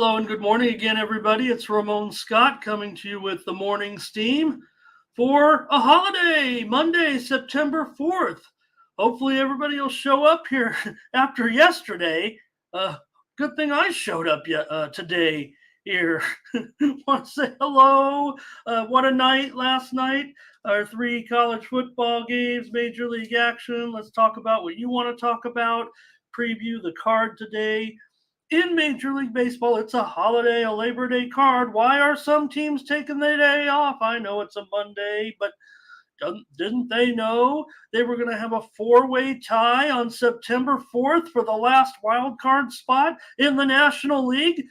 Hello and good morning again, everybody. It's Ramon Scott coming to you with the morning steam for a holiday, Monday, September 4th. Hopefully, everybody will show up here after yesterday. Uh, Good thing I showed up today here. Want to say hello. What a night last night. Our three college football games, Major League action. Let's talk about what you want to talk about. Preview the card today in Major League Baseball. It's a holiday, a Labor Day card. Why are some teams taking the day off? I know it's a Monday, but didn't they know they were going to have a four-way tie on September 4th for the last wild card spot in the National League?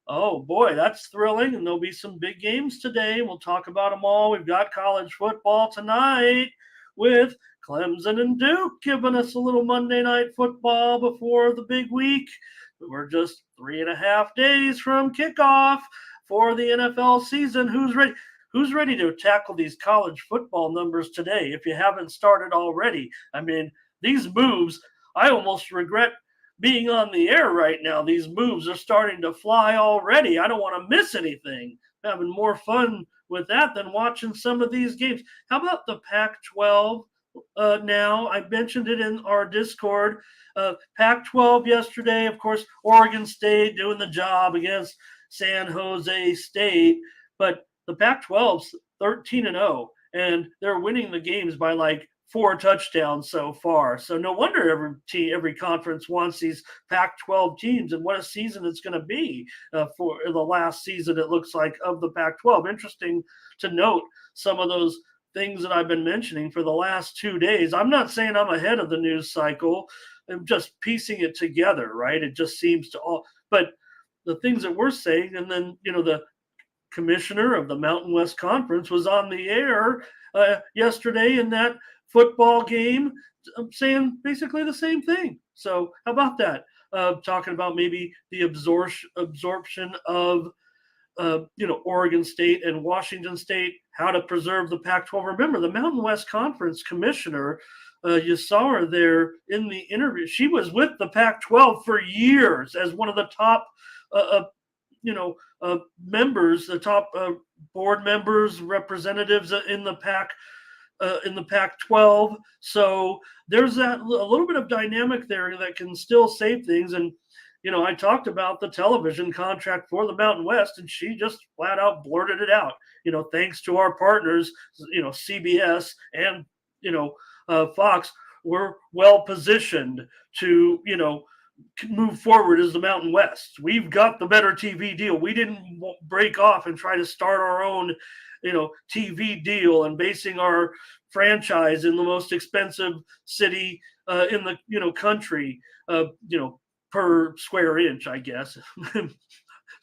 Oh boy, that's thrilling, and there'll be some big games today. We'll talk about them all. We've got college football tonight with Clemson and Duke giving us a little Monday night football before the big week. We're just 3.5 days from kickoff for the NFL season. Who's ready? Who's ready to tackle these college football numbers today if you haven't started already? I mean, these moves, I almost regret being on the air right now. These moves are starting to fly already. I don't want to miss anything. I'm having more fun with that than watching some of these games. How about the Pac-12 now? I mentioned it in our Discord. Pac-12 yesterday, of course, Oregon State doing the job against San Jose State, but the Pac-12's 13-0, and they're winning the games by like 4 touchdowns so far. So no wonder every conference wants these Pac-12 teams, and what a season it's going to be for the last season, it looks like, of the Pac-12. Interesting to note some of those things that I've been mentioning for the last 2 days. I'm not saying I'm ahead of the news cycle. I'm just piecing it together, right? It just seems to all, but the things that we're saying, and then, the commissioner of the Mountain West Conference was on the air yesterday in that football game saying basically the same thing. So how about that? Talking about maybe the absorption of Oregon State and Washington State, how to preserve the Pac-12. Remember, the Mountain West Conference commissioner, you saw her there in the interview. She was with the Pac-12 for years as one of the top, members, the top board members, representatives in the Pac-12. So there's that a little bit of dynamic there that can still save things. And I talked about the television contract for the Mountain West, and she just flat out blurted it out. Thanks to our partners, CBS and Fox, we're well positioned to move forward as the Mountain West. We've got the better TV deal. We didn't break off and try to start our own TV deal and basing our franchise in the most expensive city in the country, per square inch, I guess,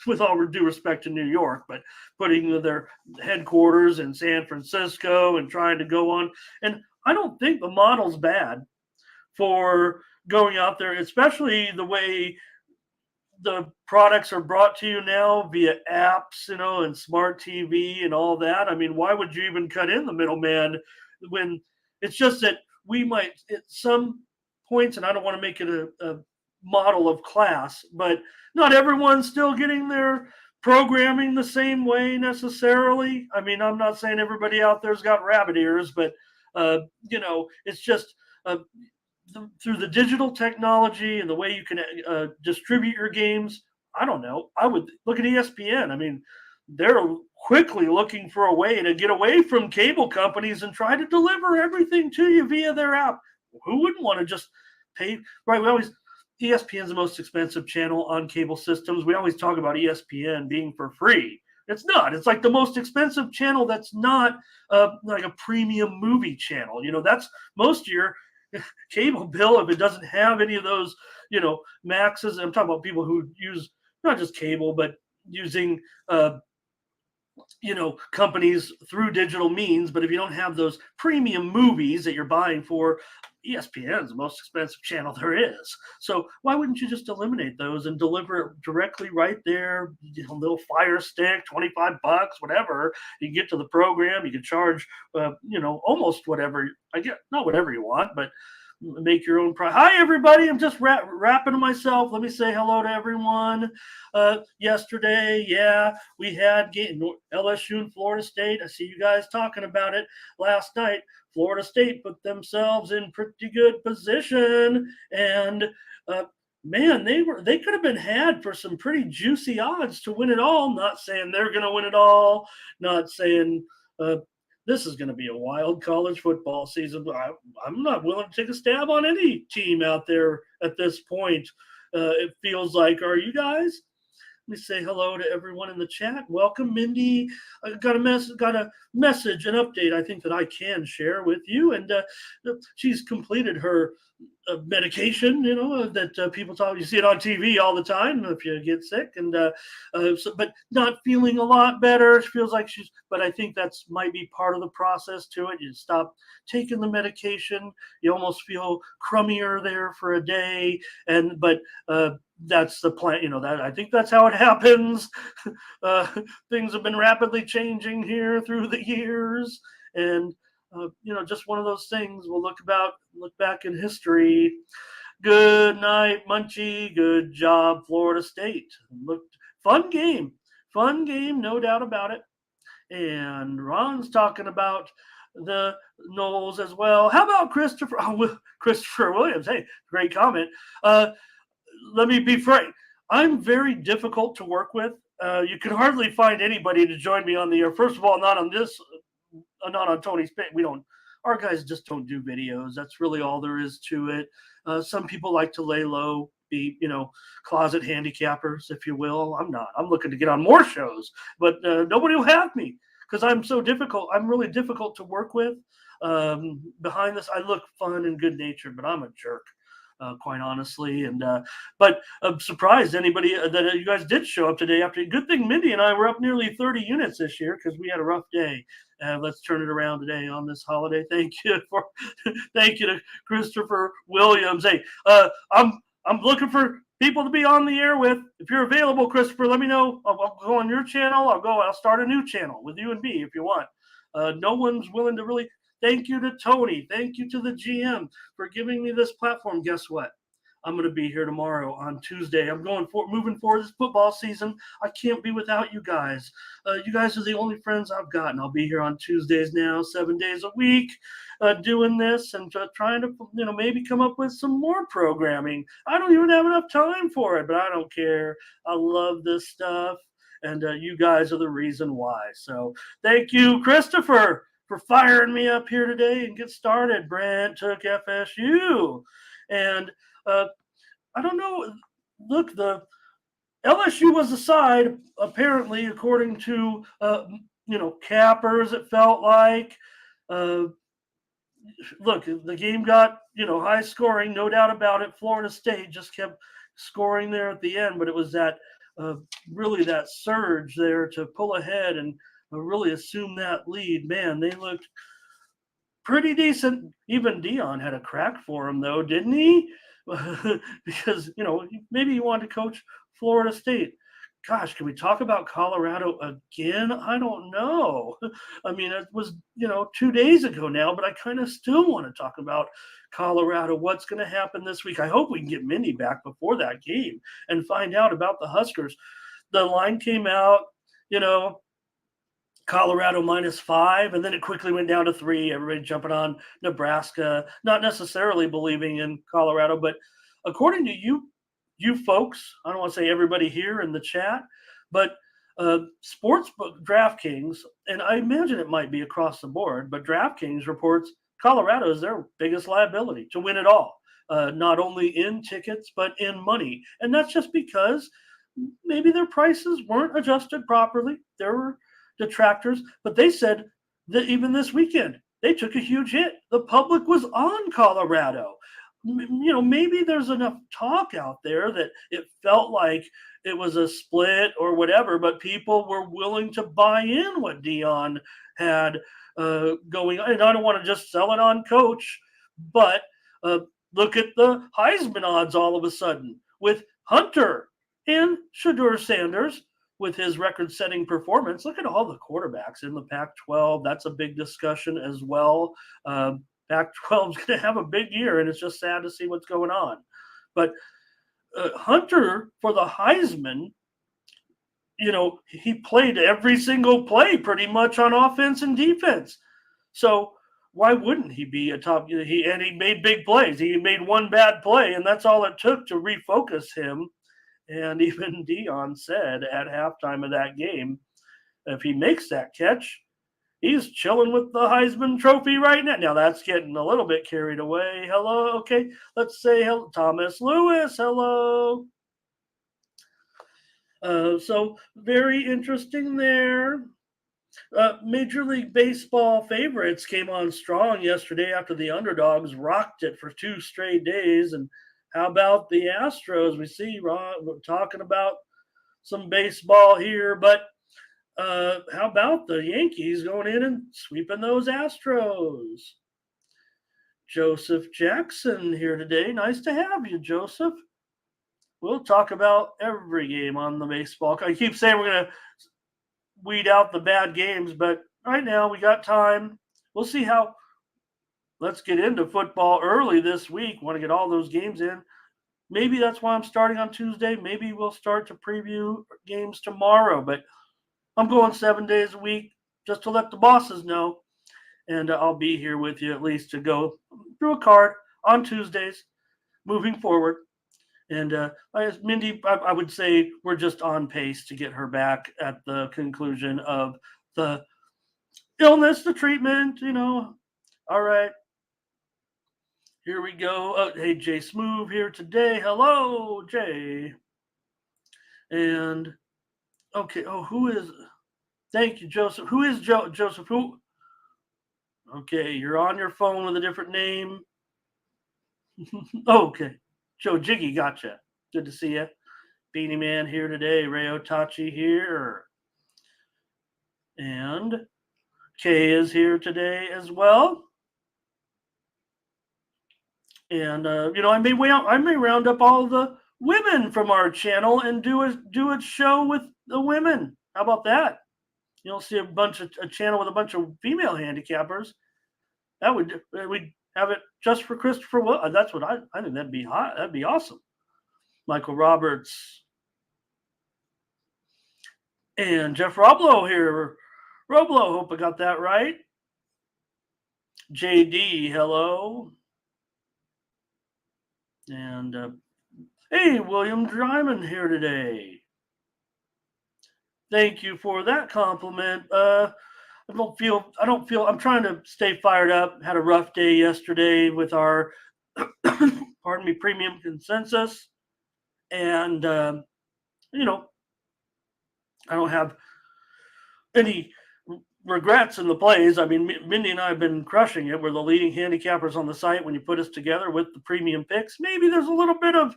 with all due respect to New York, but putting their headquarters in San Francisco and trying to go on. And I don't think the model's bad for going out there, especially the way the products are brought to you now via apps, and smart TV and all that. I mean, why would you even cut in the middleman when it's just that we might at some points, and I don't want to make it a model of class, but not everyone's still getting their programming the same way necessarily. I mean, I'm not saying everybody out there's got rabbit ears, but it's just through the digital technology and the way you can distribute your games. I don't know. I would look at ESPN. I mean, they're quickly looking for a way to get away from cable companies and try to deliver everything to you via their app. Who wouldn't want to just pay? Right. ESPN's the most expensive channel on cable systems. We always talk about ESPN being for free. It's not. It's like the most expensive channel that's not like a premium movie channel. That's most of your cable bill if it doesn't have any of those, maxes. I'm talking about people who use not just cable, but using companies through digital means. But if you don't have those premium movies that you're buying for, ESPN is the most expensive channel there is. So why wouldn't you just eliminate those and deliver it directly right there? Little Fire Stick, $25, whatever. You can get to the program. You can charge, almost whatever. I get not whatever you want, but make your own prize. Hi, everybody. I'm just wrapping myself. Let me say hello to everyone. Yesterday, we had LSU and Florida State. I see you guys talking about it last night. Florida State put themselves in pretty good position, and man, they could have been had for some pretty juicy odds to win it all. Not saying they're going to win it all. Not saying this is going to be a wild college football season. I'm not willing to take a stab on any team out there at this point. It feels like, are you guys? Let me say hello to everyone in the chat. Welcome, Mindy. I got a message, an update. I think that I can share with you. And she's completed her medication. That people talk. You see it on TV all the time if you get sick, and but not feeling a lot better. She feels like but I think that's might be part of the process to it. You stop taking the medication, you almost feel crummier there for a day, but that's the plan. That I think that's how it happens. Things have been rapidly changing here through the years, and just one of those things. We'll look back in history. Good night, Munchie. Good job, Florida State. Fun game, no doubt about it. And Ron's talking about the Noles as well. How about Christopher Williams? Hey, great comment. Let me be frank. I'm very difficult to work with. You can hardly find anybody to join me on the air. First of all, not on Tony's page. Our guys just don't do videos. That's really all there is to it. Some people like to lay low, be, closet handicappers, if you will. I'm not. I'm looking to get on more shows, but nobody will have me because I'm so difficult. I'm really difficult to work with. Behind this, I look fun and good natured, but I'm a jerk. Quite honestly, but I'm surprised anybody that you guys did show up today. Good thing Mindy and I were up nearly 30 units this year because we had a rough day. Let's turn it around today on this holiday. Thank you to Christopher Williams. Hey, I'm looking for people to be on the air with. If you're available, Christopher, let me know. I'll go on your channel. I'll start a new channel with you and me if you want. No one's willing to really. Thank you to Tony. Thank you to the GM for giving me this platform. Guess what? I'm going to be here tomorrow on Tuesday. I'm moving forward this football season. I can't be without you guys. You guys are the only friends I've got, and I'll be here on Tuesdays now, 7 days a week, doing this and trying to, maybe come up with some more programming. I don't even have enough time for it, but I don't care. I love this stuff, and you guys are the reason why. So thank you, Christopher, for firing me up here today and get started. Brent took FSU. And I don't know. Look, the LSU was the side, apparently, according to, cappers, it felt like. Look, the game got, high scoring, no doubt about it. Florida State just kept scoring there at the end, but it was that really that surge there to pull ahead and really assume that lead. Man, they looked pretty decent. Even Dion had a crack for him, though, didn't he? Because, maybe he wanted to coach Florida State. Gosh, can we talk about Colorado again? I don't know. I mean, it was, 2 days ago now, but I kind of still want to talk about Colorado. What's going to happen this week? I hope we can get Mindy back before that game and find out about the Huskers. The line came out, Colorado -5, and then it quickly went down to 3. Everybody jumping on Nebraska, not necessarily believing in Colorado, but according to you folks, I don't want to say everybody here in the chat, but Sportsbook DraftKings, and I imagine it might be across the board, but DraftKings reports Colorado is their biggest liability to win it all, not only in tickets, but in money. And that's just because maybe their prices weren't adjusted properly. There were detractors, but they said that even this weekend they took a huge hit. The public was on Colorado. Maybe there's enough talk out there that it felt like it was a split or whatever, but people were willing to buy in what Dion had going on. And I don't want to just sell it on Coach, but look at the Heisman odds all of a sudden with Hunter and Shedeur Sanders. With his record-setting performance, look at all the quarterbacks in the Pac-12. That's a big discussion as well. Pac-12 is going to have a big year, and it's just sad to see what's going on. But Hunter for the Heisman, he played every single play pretty much on offense and defense. So why wouldn't he be a top? He made big plays. He made one bad play, and that's all it took to refocus him. And even Deion said at halftime of that game, if he makes that catch, he's chilling with the Heisman Trophy right now. Now that's getting a little bit carried away. Hello, okay, let's say hello, Thomas Lewis. Hello. So very interesting there. Major League Baseball favorites came on strong yesterday after the underdogs rocked it for 2 straight days. And how about the Astros? We see Ron, we're talking about some baseball here, but how about the Yankees going in and sweeping those Astros? Joseph Jackson here today. Nice to have you, Joseph. We'll talk about every game on the baseball. I keep saying we're going to weed out the bad games, but right now we got time. We'll see how. Let's get into football early this week. Want to get all those games in. Maybe that's why I'm starting on Tuesday. Maybe we'll start to preview games tomorrow, but I'm going 7 days a week just to let the bosses know. And I'll be here with you at least to go through a card on Tuesdays moving forward. And Mindy, I would say we're just on pace to get her back at the conclusion of the illness, the treatment, All right. Here we go. Oh, hey, Jay Smoove here today. Hello, Jay. And, okay. Oh, who is... Thank you, Joseph. Who is Joseph? Who? Okay, you're on your phone with a different name. Okay. Joe Jiggy, gotcha. Good to see you. Beanie Man here today. Ray Otachi here. And Kay is here today as well. And I may round up all the women from our channel and do a show with the women. How about that? You'll see a channel with a bunch of female handicappers. We'd have it just for Christopher. That's what I think. That'd be hot. That'd be awesome. Michael Roberts and Jeff Roblo here. Roblo, hope I got that right. JD, hello. And hey, William Dryman here today. Thank you for that compliment. I don't feel, I'm trying to stay fired up. Had a rough day yesterday with our, premium consensus. And, I don't have any regrets in the plays. I mean, Mindy and I have been crushing it. We're the leading handicappers on the site when you put us together with the premium picks. Maybe there's a little bit of,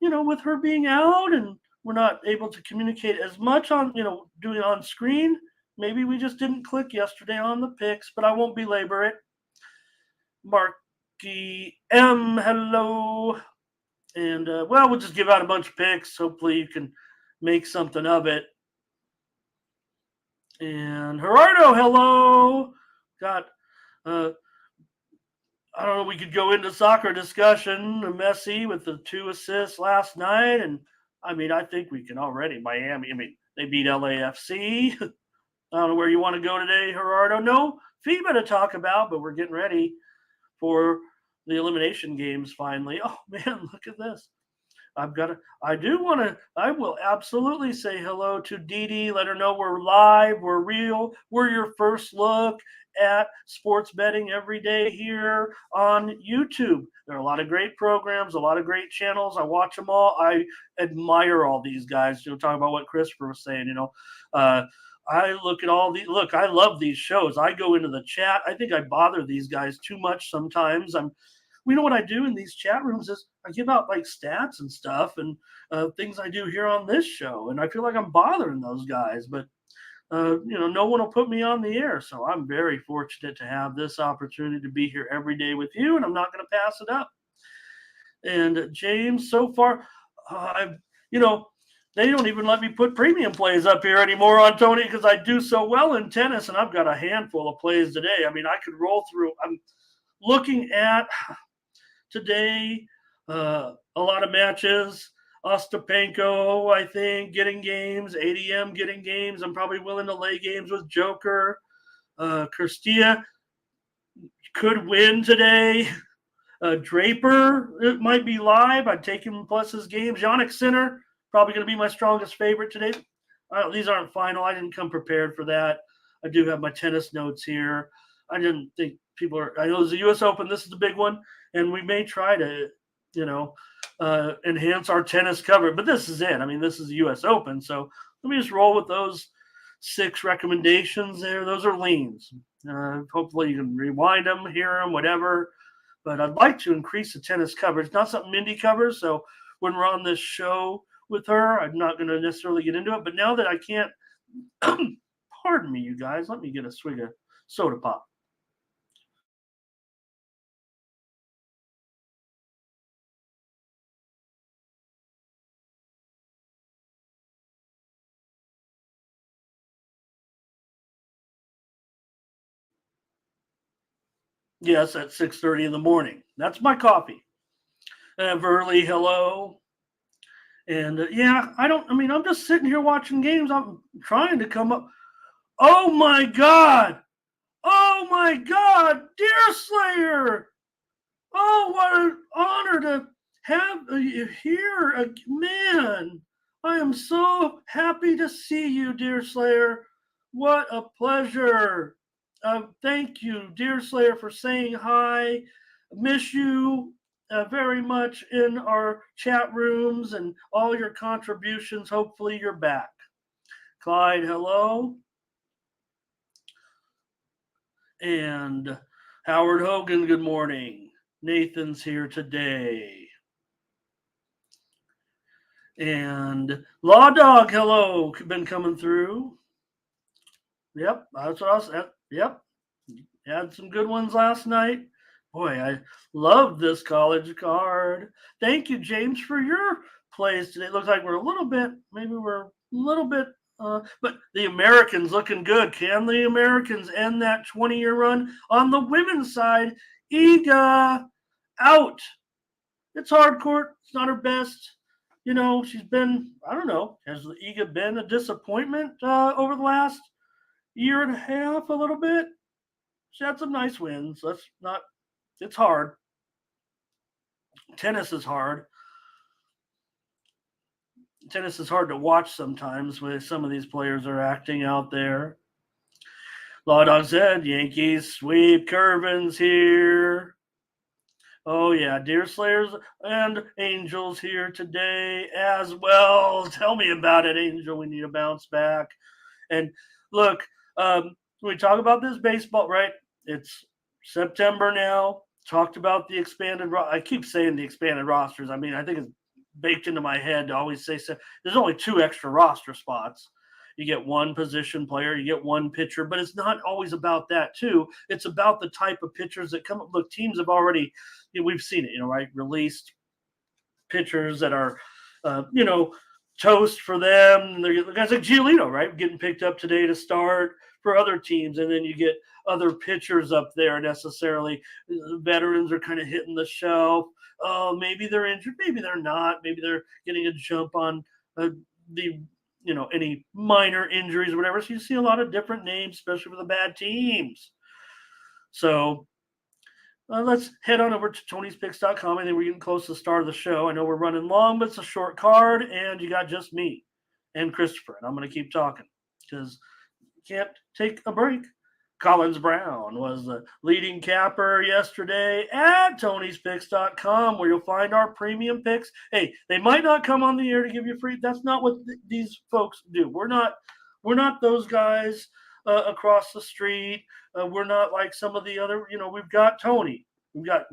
with her being out and we're not able to communicate as much on, doing on screen. Maybe we just didn't click yesterday on the picks, but I won't belabor it. Marky M, hello. And, we'll just give out a bunch of picks. Hopefully you can make something of it. And Gerardo, hello. Got, I don't know, we could go into soccer discussion. Messi with the 2 assists last night. And, I think we can already. Miami, they beat LAFC. I don't know where you want to go today, Gerardo. No FIBA to talk about, but we're getting ready for the elimination games finally. Oh, man, look at this. I will absolutely say hello to Dee Dee. Let her know we're live, we're real, we're your first look at sports betting every day here on YouTube. There are a lot of great programs, a lot of great channels. I watch them all. I admire all these guys. Talking about what Christopher was saying, I look at all these. Look, I love these shows. I go into the chat. I think I bother these guys too much sometimes. We know what I do in these chat rooms is I give out like stats and stuff and things I do here on this show. And I feel like I'm bothering those guys, but no one will put me on the air. So I'm very fortunate to have this opportunity to be here every day with you. And I'm not going to pass it up. And James, so far, They don't even let me put premium plays up here anymore on Tony because I do so well in tennis, and I've got a handful of plays today. I mean, I could roll through. I'm looking at today a lot of matches. Ostapenko, I think, getting games. ADM getting games. I'm probably willing to lay games with Joker. Kirstia could win today. Draper, it might be live. I'd take him plus his games. Yannick Sinner, probably going to be my strongest favorite today. These aren't final. I didn't come prepared for that. I do have my tennis notes here. I didn't think people are – I know it's the U.S. Open. This is the big one, and we may try to, enhance our tennis cover. But this is it. I mean, this is the U.S. Open. So let me just roll with those 6 recommendations there. Those are leans. Hopefully you can rewind them, hear them, whatever. But I'd like to increase the tennis coverage. Not something Mindy covers, so when we're on this show with her, I'm not going to necessarily get into it. But now that I can't, pardon me, you guys, let me get a swig of soda pop. Yes, at 6:30 in the morning. That's my coffee. Verley, hello. And I'm just sitting here watching games. I'm trying to come up. Oh my God! Oh my God! Deerslayer! Oh, what an honor to have you here. Man, I am so happy to see you, Deerslayer. What a pleasure. Thank you, Deerslayer, for saying hi. Miss you very much in our chat rooms and all your contributions. Hopefully you're back. Clyde, hello. And Howard Hogan, good morning. Nathan's here today. And Law Dog, hello, been coming through. Yep, that's what I was. Yep, had some good ones last night. Boy, I love this college card. Thank you, James, for your plays today. It looks like we're a little bit, but the Americans looking good. Can the Americans end that 20-year run? On the women's side, Iga out. It's hard court. It's not her best. She's been, I don't know, has Iga been a disappointment over the last year and a half, a little bit? She had some nice wins. It's hard. Tennis is hard. Tennis is hard to watch sometimes when some of these players are acting out there. Law Dog said, Yankees sweep. Curvin's here. Oh, yeah, Deerslayers and Angels here today as well. Tell me about it, Angel. We need a bounce back. And look, we talk about this baseball, right? It's September now. Talked about the expanded I keep saying the expanded rosters. I mean, I think it's baked into my head to always say so. There's only 2 extra roster spots. You get 1 position player, you get 1 pitcher, but it's not always about that too. It's about the type of pitchers that come up. Look, teams have already, we've seen it, right? Released pitchers that are, toast for them. The guys like Giolito, right? Getting picked up today to start for other teams. And then you get other pitchers up there necessarily. The veterans are kind of hitting the shelf. Oh, maybe they're injured. Maybe they're not. Maybe they're getting a jump on any minor injuries or whatever. So you see a lot of different names, especially for the bad teams. So let's head on over to Tony'sPicks.com. I think we're getting close to the start of the show. I know we're running long, but it's a short card, and you got just me and Christopher. And I'm going to keep talking because you can't take a break. Collins Brown was the leading capper yesterday at Tony'sPicks.com, where you'll find our premium picks. Hey, they might not come on the air to give you free. That's not what these folks do. We're not those guys across the street. We're not like some of the other. We've got Tony. We've got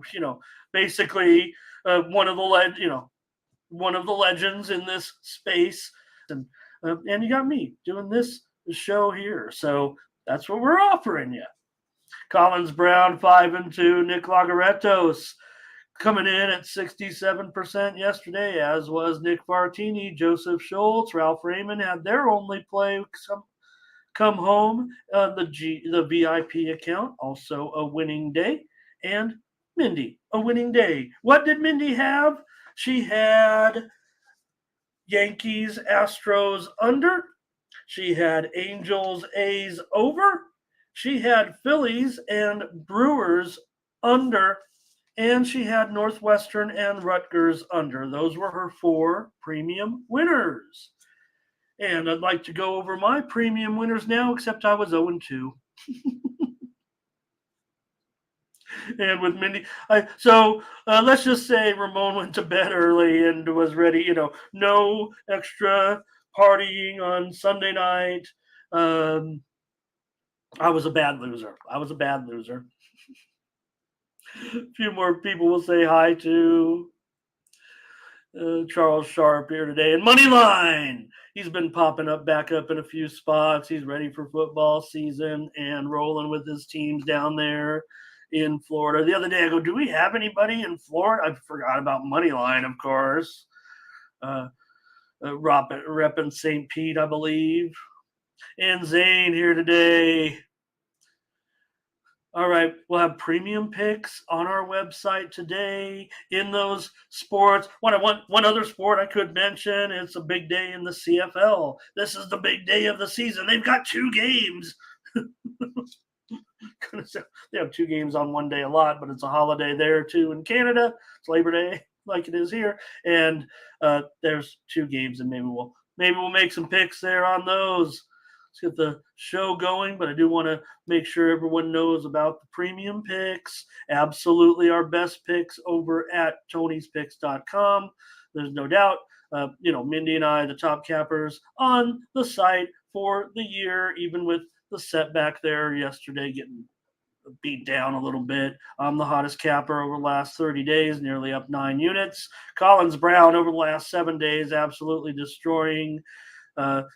basically one of the legends in this space, and you got me doing this show here. So that's what we're offering you. Collins Brown 5-2. Nick Lagaretos coming in at 67% yesterday, as was Nick Vartini, Joseph Schultz, Ralph Raymond had their only play come home. The VIP account, also a winning day. And Mindy, a winning day. What did Mindy have? She had Yankees, Astros under. She had Angels, A's over. She had Phillies and Brewers under. And she had Northwestern and Rutgers under. Those were her 4 premium winners. And I'd like to go over my premium winners now, except I was 0-2. And with Mindy, let's just say Ramon went to bed early and was ready. No extra partying on Sunday night. I was a bad loser. A few more people will say hi to Charles Sharp here today. And Moneyline, he's been popping back up in a few spots. He's ready for football season and rolling with his teams down there in Florida. The other day I go, do we have anybody in Florida? I forgot about Moneyline, of course. Repping St. Pete, I believe. And Zane here today. All right, we'll have premium picks on our website today in those sports. One other sport I could mention, it's a big day in the CFL. This is the big day of the season. They've got 2 games. They have 2 games on one day a lot, but it's a holiday there too in Canada. It's Labor Day like it is here. And there's 2 games, and maybe we'll make some picks there on those. Let's get the show going, but I do want to make sure everyone knows about the premium picks. Absolutely our best picks over at Tony'sPicks.com. There's no doubt. Mindy and I, the top cappers on the site for the year, even with the setback there yesterday, getting beat down a little bit. I'm the hottest capper over the last 30 days, nearly up 9 units. Collins Brown over the last 7 days, absolutely destroying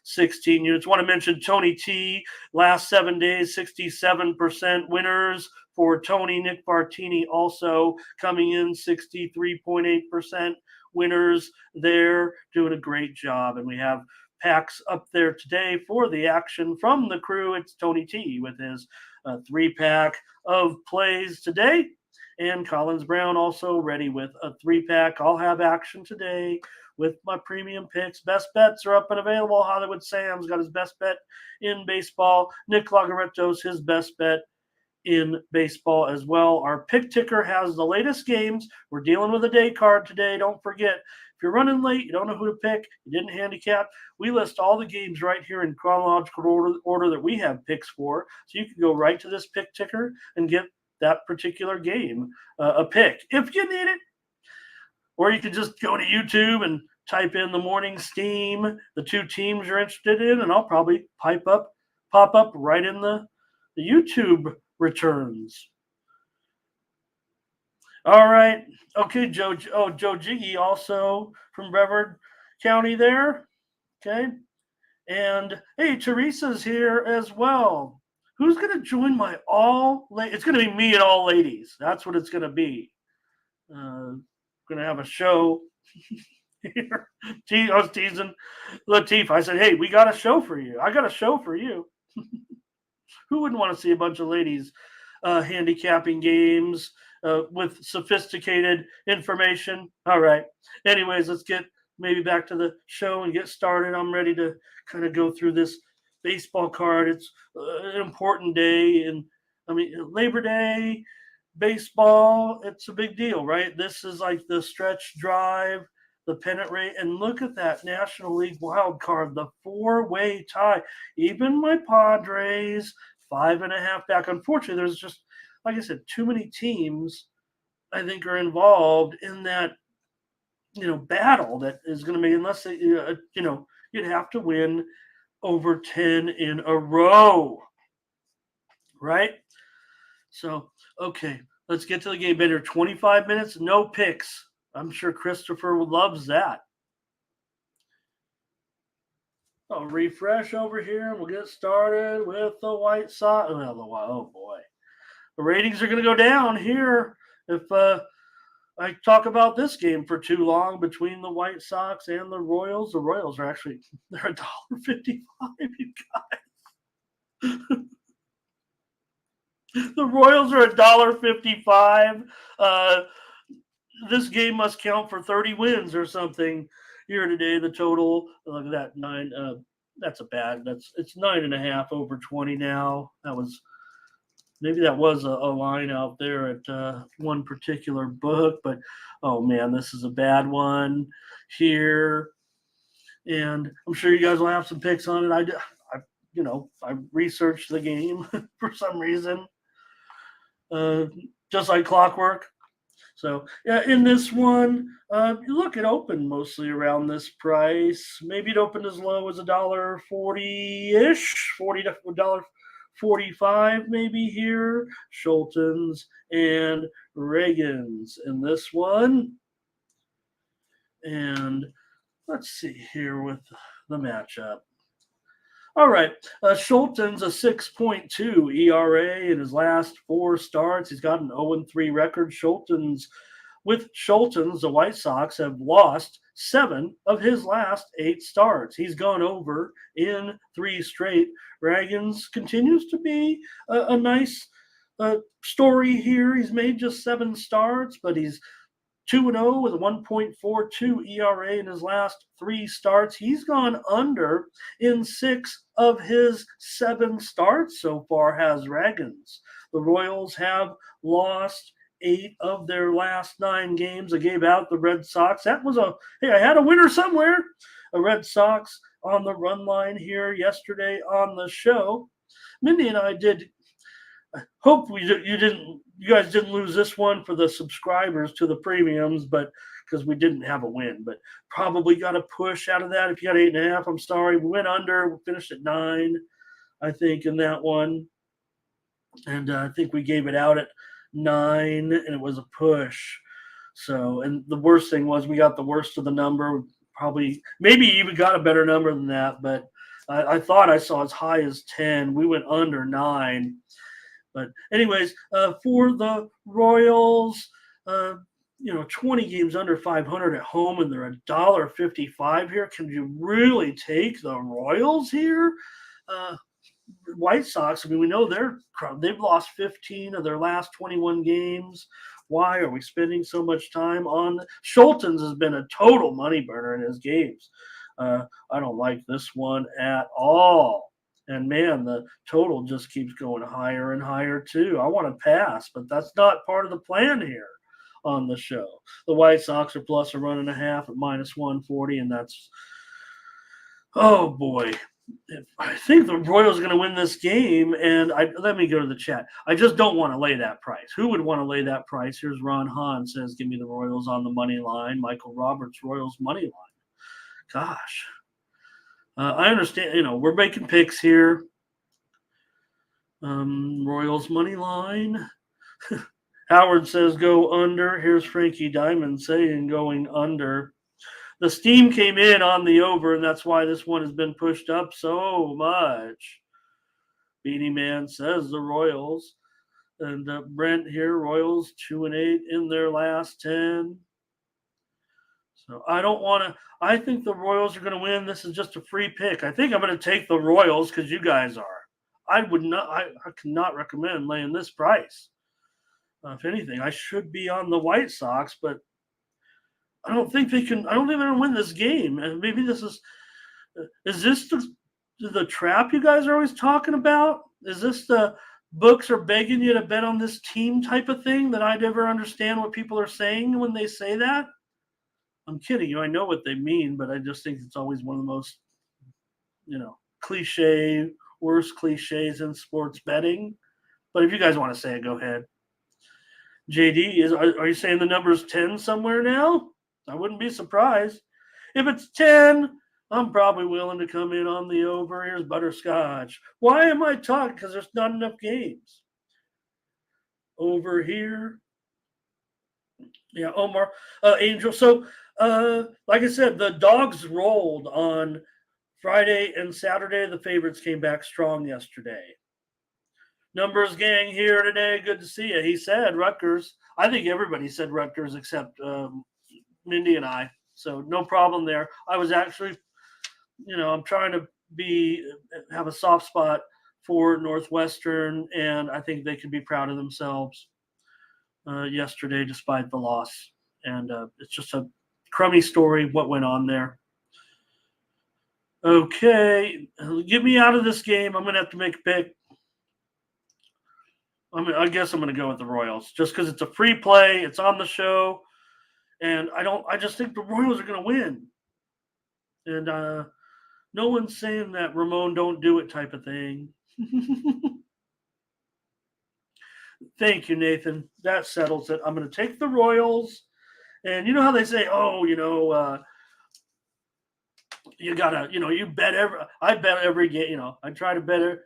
16 units. Want to mention Tony T. Last 7 days, 67% winners for Tony. Nick Bartini also coming in 63.8% winners there, doing a great job. And we have packs up there today for the action from the crew. It's Tony T with his 3-pack of plays today. And Collins Brown also ready with a 3-pack. I'll have action today with my premium picks. Best bets are up and available. Hollywood Sam's got his best bet in baseball. Nick Lagaretto's his best bet in baseball as well. Our pick ticker has the latest games. We're dealing with a day card today. Don't forget, if you're running late, you don't know who to pick, you didn't handicap, we list all the games right here in chronological order that we have picks for. So you can go right to this pick ticker and get that particular game a pick if you need it. Or you could just go to YouTube and type in the morning steam, the 2 teams you're interested in, and I'll probably pop up right in the YouTube returns. All right. Okay, Joe Jiggy also from Brevard County there. Okay. And hey, Teresa's here as well. Who's going to join my it's going to be me and all ladies. That's what it's going to be. Going to have a show here. I was teasing Latif. I said, hey, we got a show for you. I got a show for you. Who wouldn't want to see a bunch of ladies handicapping games with sophisticated information? All right. Anyways, let's get maybe back to the show and get started. I'm ready to kind of go through this baseball card. It's an important day. And Labor Day, baseball, it's a big deal, right? This is like the stretch drive, the pennant race, and look at that National League wild card, the 4-way tie. Even my Padres, 5.5 back. Unfortunately, there's just, like I said, too many teams I think are involved in that, battle that is going to be, unless you'd have to win over 10 in a row, right? So, okay, let's get to the game. Been here 25 minutes, no picks. I'm sure Christopher loves that. I'll refresh over here and we'll get started with the White Sox. Oh boy. The ratings are going to go down here if I talk about this game for too long between the White Sox and the Royals. The Royals are actually they're $1.55. You guys. The Royals are $1.55. This game must count for 30 wins or something here today. The total, look at that, nine. That's a bad. It's 9.5 over 20 now. Maybe that was a line out there at one particular book, but oh man, this is a bad one here. And I'm sure you guys will have some picks on it. I researched the game for some reason, just like clockwork. So yeah, in this one, look, it opened mostly around this price. Maybe it opened as low as $1.40-ish, $1.45 maybe here. Schultens and Reagans in this one. And let's see here with the matchup. All right, Schulten's a 6.2 ERA in his last 4 starts. He's got an 0-3 record. With Schulten's, the White Sox have lost 7 of his last 8 starts. He's gone over in 3 straight. Reagans continues to be a nice story here. He's made just 7 starts, but he's 2-0 with a 1.42 ERA in his last 3 starts. He's gone under in 6 of his 7 starts so far, has Reagans. The Royals have lost 8 of their last 9 games. I gave out the Red Sox. I had a winner somewhere. A Red Sox on the run line here yesterday on the show. Mindy and I did. I hope you guys didn't lose this one for the subscribers to the premiums, but because we didn't have a win, but probably got a push out of that. If you got 8.5, I'm sorry. We went under. We finished at 9, I think, in that one. And I think we gave it out at 9, and it was a push. So, and the worst thing was we got the worst of the number. Maybe even got a better number than that, but I thought I saw as high as 10. We went under 9. But anyways, for the Royals, 20 games under 500 at home, and they're $1.55 here. Can you really take the Royals here? White Sox, we know they've lost 15 of their last 21 games. Why are we spending so much time on Schultens? Has been a total money burner in his games. I don't like this one at all. And man, the total just keeps going higher and higher too. I want to pass, but that's not part of the plan here on the show. The White Sox are plus a 1.5 at minus 140, and that's, oh boy. I think the Royals are going to win this game, and let me go to the chat. I just don't want to lay that price. Who would want to lay that price? Here's Ron Hahn says, give me the Royals on the money line. Michael Roberts, Royals money line. Gosh. I understand, we're making picks here. Royals money line. Howard says go under. Here's Frankie Diamond saying going under. The steam came in on the over, and that's why this one has been pushed up so much. Beanie Man says the Royals. And Brent here, Royals 2-8 in their last 10. So I think the Royals are going to win. This is just a free pick. I think I'm going to take the Royals because you guys are. I cannot recommend laying this price. If anything, I should be on the White Sox, but I don't think they're going to win this game. And maybe this is this the trap you guys are always talking about? Is this the books are begging you to bet on this team type of thing that I never understand what people are saying when they say that? I'm kidding you. I know what they mean, but I just think it's always one of the most, worst cliches in sports betting. But if you guys want to say it, go ahead. JD, are you saying the number is 10 somewhere now? I wouldn't be surprised. If it's 10, I'm probably willing to come in on the over. Here's Butterscotch. Why am I talking? Because there's not enough games. Over here. Yeah, Omar, Angel. So, like I said, the dogs rolled on Friday and Saturday. The favorites came back strong yesterday. Numbers gang here today. Good to see you. He said, Rutgers. I think everybody said Rutgers except Mindy and I. So no problem there. I was actually, I'm trying to have a soft spot for Northwestern, and I think they could be proud of themselves yesterday despite the loss. And it's just a crummy story what went on there. Okay, get me out of this game. I'm going to have to make a pick. I guess I'm going to go with the Royals just because it's a free play. It's on the show. And I just think the Royals are going to win. And no one's saying that Ramon don't do it type of thing. Thank you, Nathan. That settles it. I'm going to take the Royals. And you know how they say, you gotta, you bet I bet every game, I try to bet it.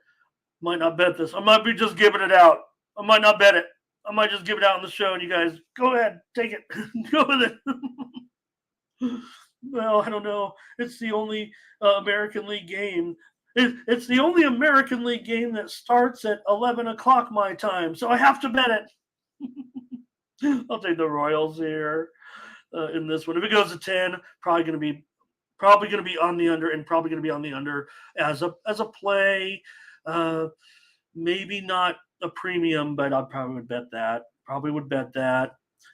Might not bet this. I might be just giving it out. I might not bet it. I might just give it out on the show and you guys go ahead, take it. Go with it. Well, I don't know. It's the only American League game. It's the only American League game that starts at 11 o'clock my time, so I have to bet it. I'll take the Royals here in this one. If it goes to 10, probably going to be on the under, and probably going to be on the under as a play. Maybe not a premium, but I probably would bet that.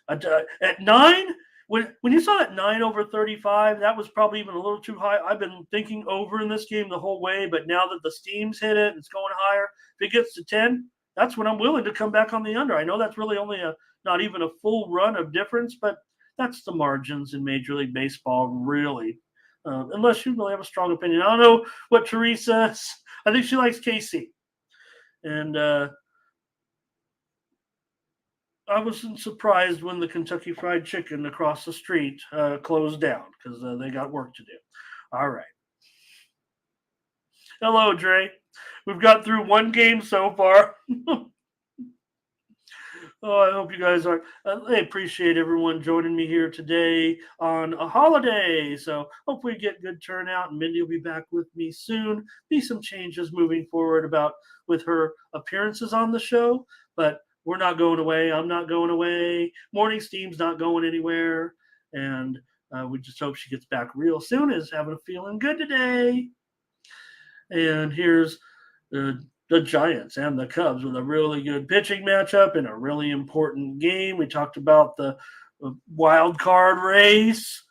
At 9. When you saw that 9 over 35, that was probably even a little too high. I've been thinking over in this game the whole way, but now that the steam's hit it, it's going higher. If it gets to 10, that's when I'm willing to come back on the under. I know that's really only not even a full run of difference, but that's the margins in Major League Baseball, really. Unless you really have a strong opinion. I don't know what Teresa says. I think she likes KC. And I wasn't surprised when the Kentucky Fried Chicken across the street closed down because they got work to do. All right. Hello, Dre. We've got through one game so far. Oh, I hope you guys are. I appreciate everyone joining me here today on a holiday. So hopefully we get good turnout, and Mindy will be back with me soon. Be some changes moving forward with her appearances on the show, but we're not going away. I'm not going away. Morning Steam's not going anywhere, and we just hope she gets back real soon. Is having a feeling good today. And here's the Giants and the Cubs with a really good pitching matchup in a really important game. We talked about the wild card race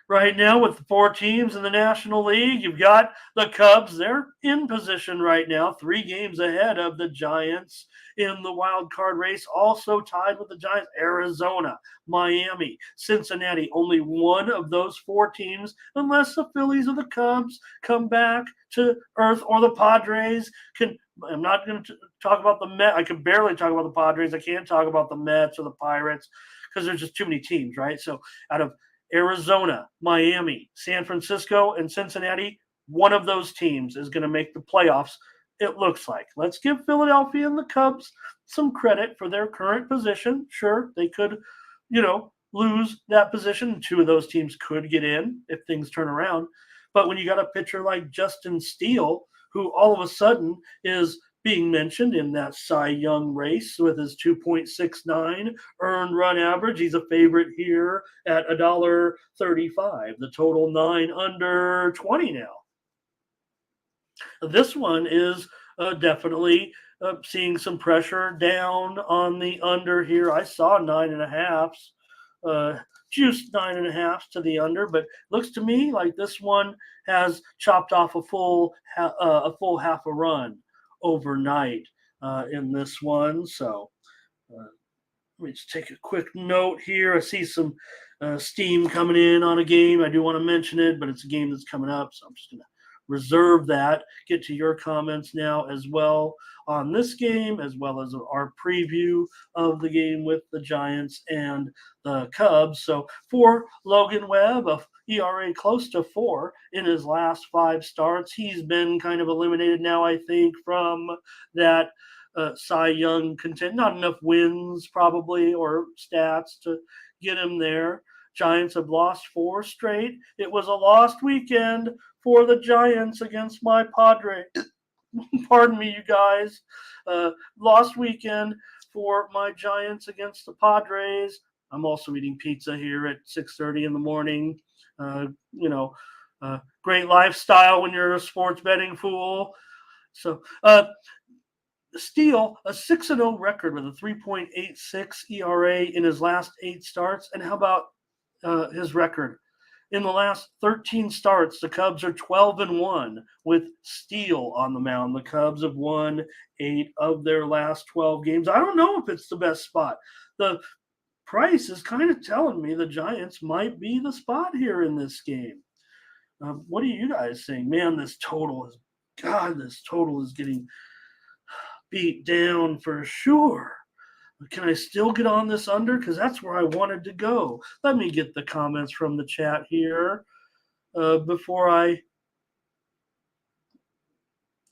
right now with the 4 teams in the National League. You've got the Cubs. They're in position right now, 3 games ahead of the Giants in the wild card race. Also tied with the Giants, Arizona, Miami, Cincinnati. Only one of those 4 teams, unless the Phillies or the Cubs come back to earth, or the Padres can. I'm not going to talk about the Mets. I can barely talk about the Padres. I can't talk about the Mets or the Pirates because there's just too many teams, right? So out of Arizona, Miami, San Francisco, and Cincinnati, one of those teams is going to make the playoffs, it looks like. Let's give Philadelphia and the Cubs some credit for their current position. Sure, they could, lose that position. 2 of those teams could get in if things turn around. But when you got a pitcher like Justin Steele, who all of a sudden is being mentioned in that Cy Young race with his 2.69 earned run average. He's a favorite here at $1.35. The total 9 under 20 now. This one is definitely seeing some pressure down on the under here. I saw 9.5. Juiced 9.5 to the under, but looks to me like this one has chopped off a full half a run overnight in this one. So let me just take a quick note here. I see some steam coming in on a game. I do want to mention it, but it's a game that's coming up, so I'm just going to reserve that. Get to your comments now as well on this game, as well as our preview of the game with the Giants and the Cubs. So for Logan Webb, a ERA close to 4 in his last 5 starts. He's been kind of eliminated now, I think, from that Cy Young content. Not enough wins probably or stats to get him there. Giants have lost 4 straight. It was a lost weekend for the Giants against my Padres. Pardon me, you guys. Lost weekend for my Giants against the Padres. I'm also eating pizza here at 6:30 in the morning. Uh, you know, great lifestyle when you're a sports betting fool. So, Steele, a 6-0 record with a 3.86 ERA in his last 8 starts. And how about his record? In the last 13 starts, the Cubs are 12-1 with Steele on the mound. The Cubs have won 8 of their last 12 games. I don't know if it's the best spot. The price is kind of telling me the Giants might be the spot here in this game. What do you guys think? Man, this total is getting beat down for sure. Can I still get on this under? Because that's where I wanted to go. Let me get the comments from the chat here before I.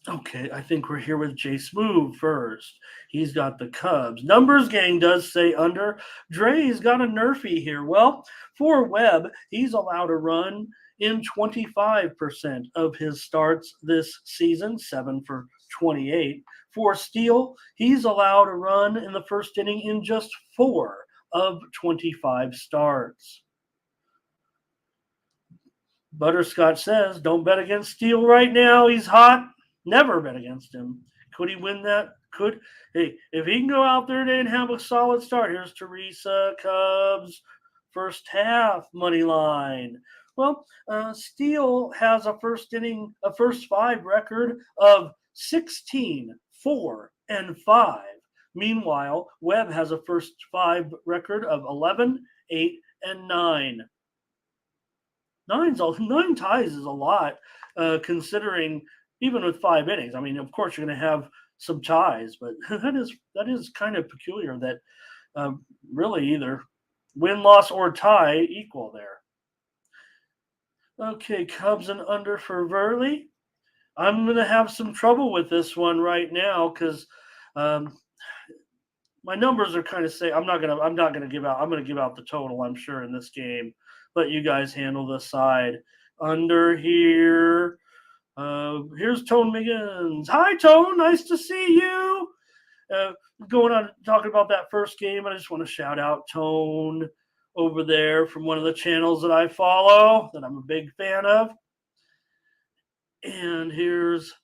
Okay, I think we're here with Jay Smooth first. He's got the Cubs. Numbers Gang does say under. Dre's got a nerfy here. Well, for Webb, he's allowed a run in 25% of his starts this season, 7 for 28. For Steele, he's allowed a run in the first inning in just 4 of 25 starts. Butterscotch says, don't bet against Steele right now. He's hot. Never bet against him. Could he win that? Hey, if he can go out there today and have a solid start, here's Teresa, Cubs, first half money line. Well, Steele has a first 5 record of 16, 4, and 5. Meanwhile, Webb has a first 5 record of 11, 8, and 9. 9 ties is a lot, considering even with 5 innings. I mean, of course, you're going to have some ties, but that is kind of peculiar that really either win, loss, or tie equal there. Okay, Cubs and under for Verley. I'm going to have some trouble with this one right now because my numbers are kind of I'm not going to give out. I'm going to give out the total, I'm sure, in this game. Let you guys handle the side. Under here. Here's Tone Miggins. Hi, Tone. Nice to see you. Going on talking about that first game, I just want to shout out Tone over there from one of the channels that I follow that I'm a big fan of. And here's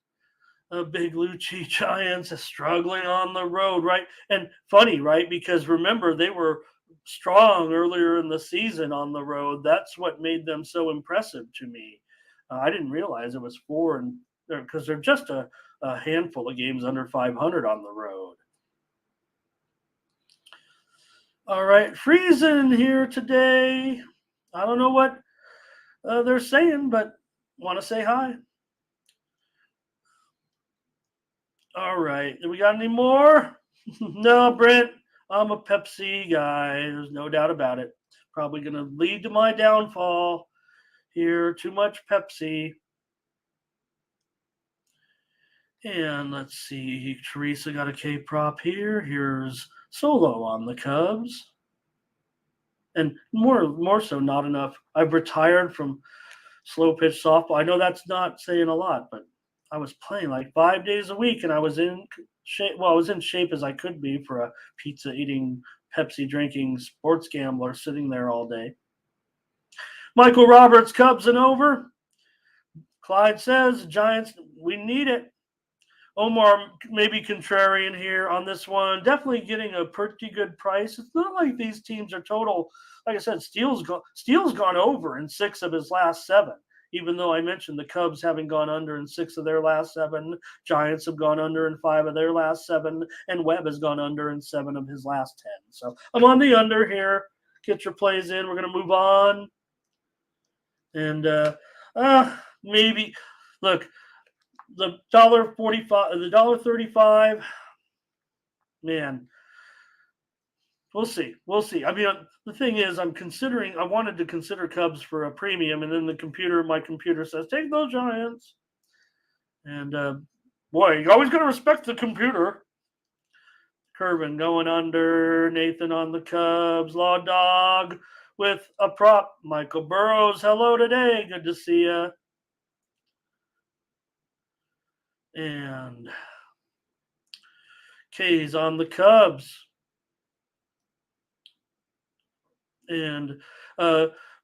a Big Lucci Giants struggling on the road, right? And funny, right? Because remember, they were strong earlier in the season on the road. That's what made them so impressive to me. I didn't realize it was 4 because they're just a handful of games under 500 on the road. All right, freezing here today. I don't know what they're saying, but want to say hi. All right, do we got any more? No, Brent, I'm a Pepsi guy. There's no doubt about it. Probably going to lead to my downfall. Here, too much Pepsi. And let's see, Teresa got a K-prop here. Here's Solo on the Cubs. And more so, not enough. I've retired from slow pitch softball. I know that's not saying a lot, but I was playing like 5 days a week, and I was in shape. Well, I was in shape as I could be for a pizza eating, Pepsi drinking sports gambler sitting there all day. Michael Roberts, Cubs and over. Clyde says, Giants, we need it. Omar, maybe contrarian here on this one. Definitely getting a pretty good price. It's not like these teams are total. Like I said, Steele's gone over in 6 of his last 7. Even though I mentioned the Cubs having gone under in 6 of their last 7, Giants have gone under in 5 of their last 7, and Webb has gone under in 7 of his last 10. So I'm on the under here. Get your plays in. We're going to move on. And maybe, look, the $1.45, the $1.35, man, we'll see. I mean, the thing is, I wanted to consider Cubs for a premium, and then my computer says, take those Giants. And boy, you always got to respect the computer. Curvin going under, Nathan on the Cubs, Law Dog with a prop. Michael Burrows, hello today. Good to see you. And K's on the Cubs. And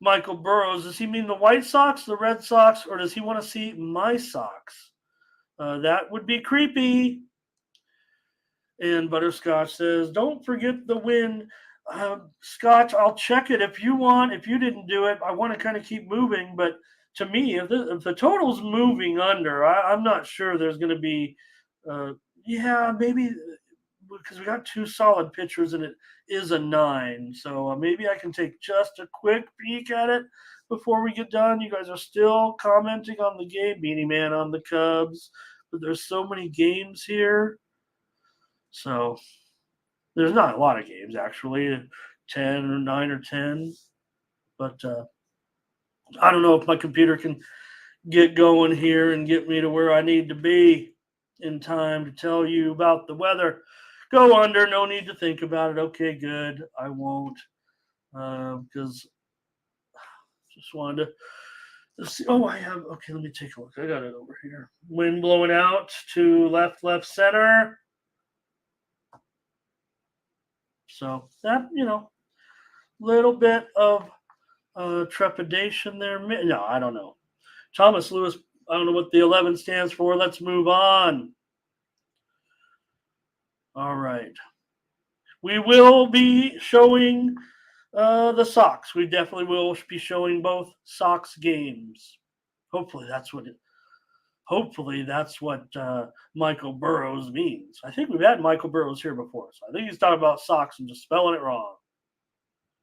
Michael Burrows, does he mean the White Sox, the Red Sox, or does he want to see my Sox? That would be creepy. And Butterscotch says, don't forget the win. Scotch, I'll check it if you want. If you didn't do it, I want to kind of keep moving. But to me, if the total's moving under, I'm not sure there's going to be, maybe because we got two solid pitchers and it is a 9. So maybe I can take just a quick peek at it before we get done. You guys are still commenting on the game. Beanie Man on the Cubs. But there's so many games here. So there's not a lot of games, actually, 10 or 9 or 10. But I don't know if my computer can get going here and get me to where I need to be in time to tell you about the weather. Go under, no need to think about it. Okay, good. I won't because just wanted to see. Oh, I have. Okay, let me take a look. I got it over here. Wind blowing out to left, center. So that, little bit of trepidation there. No, I don't know. Thomas Lewis, I don't know what the 11 stands for. Let's move on. All right. We will be showing the Sox. We definitely will be showing both Sox games. Hopefully that's what Michael Burrows means. I think we've had Michael Burrows here before, so I think he's talking about Sox and just spelling it wrong.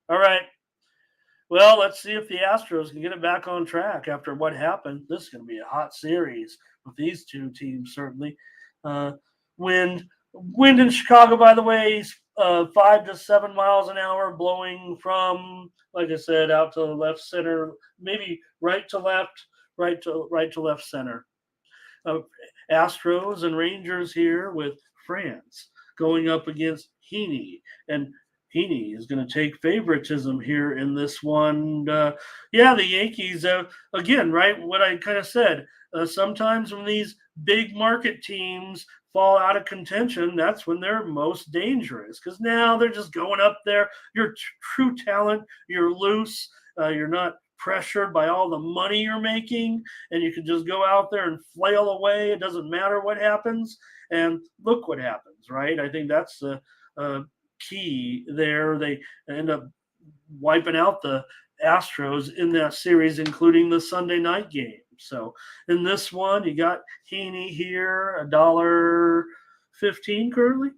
All right. Well, let's see if the Astros can get it back on track after what happened. This is going to be a hot series with these two teams, certainly. Wind in Chicago, by the way, is 5 to 7 miles an hour, blowing from, like I said, out to the left center, maybe right to left, right to left center. Astros and Rangers here with France going up against Heaney. And Heaney is going to take favoritism here in this one. The Yankees, again, right, what I kind of said, sometimes when these big market teams fall out of contention, that's when they're most dangerous because now they're just going up there. You're true talent. You're loose. You're not pressured by all the money you're making, and you can just go out there and flail away. It doesn't matter what happens. And look what happens, right? I think that's the key there. They end up wiping out the Astros in that series, including the Sunday night game. So in this one, you got Heaney here, $1.15 currently.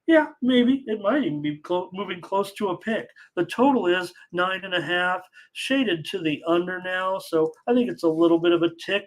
Yeah, maybe it might even be moving close to a pick. The total is 9.5, shaded to the under now. So I think it's a little bit of a tick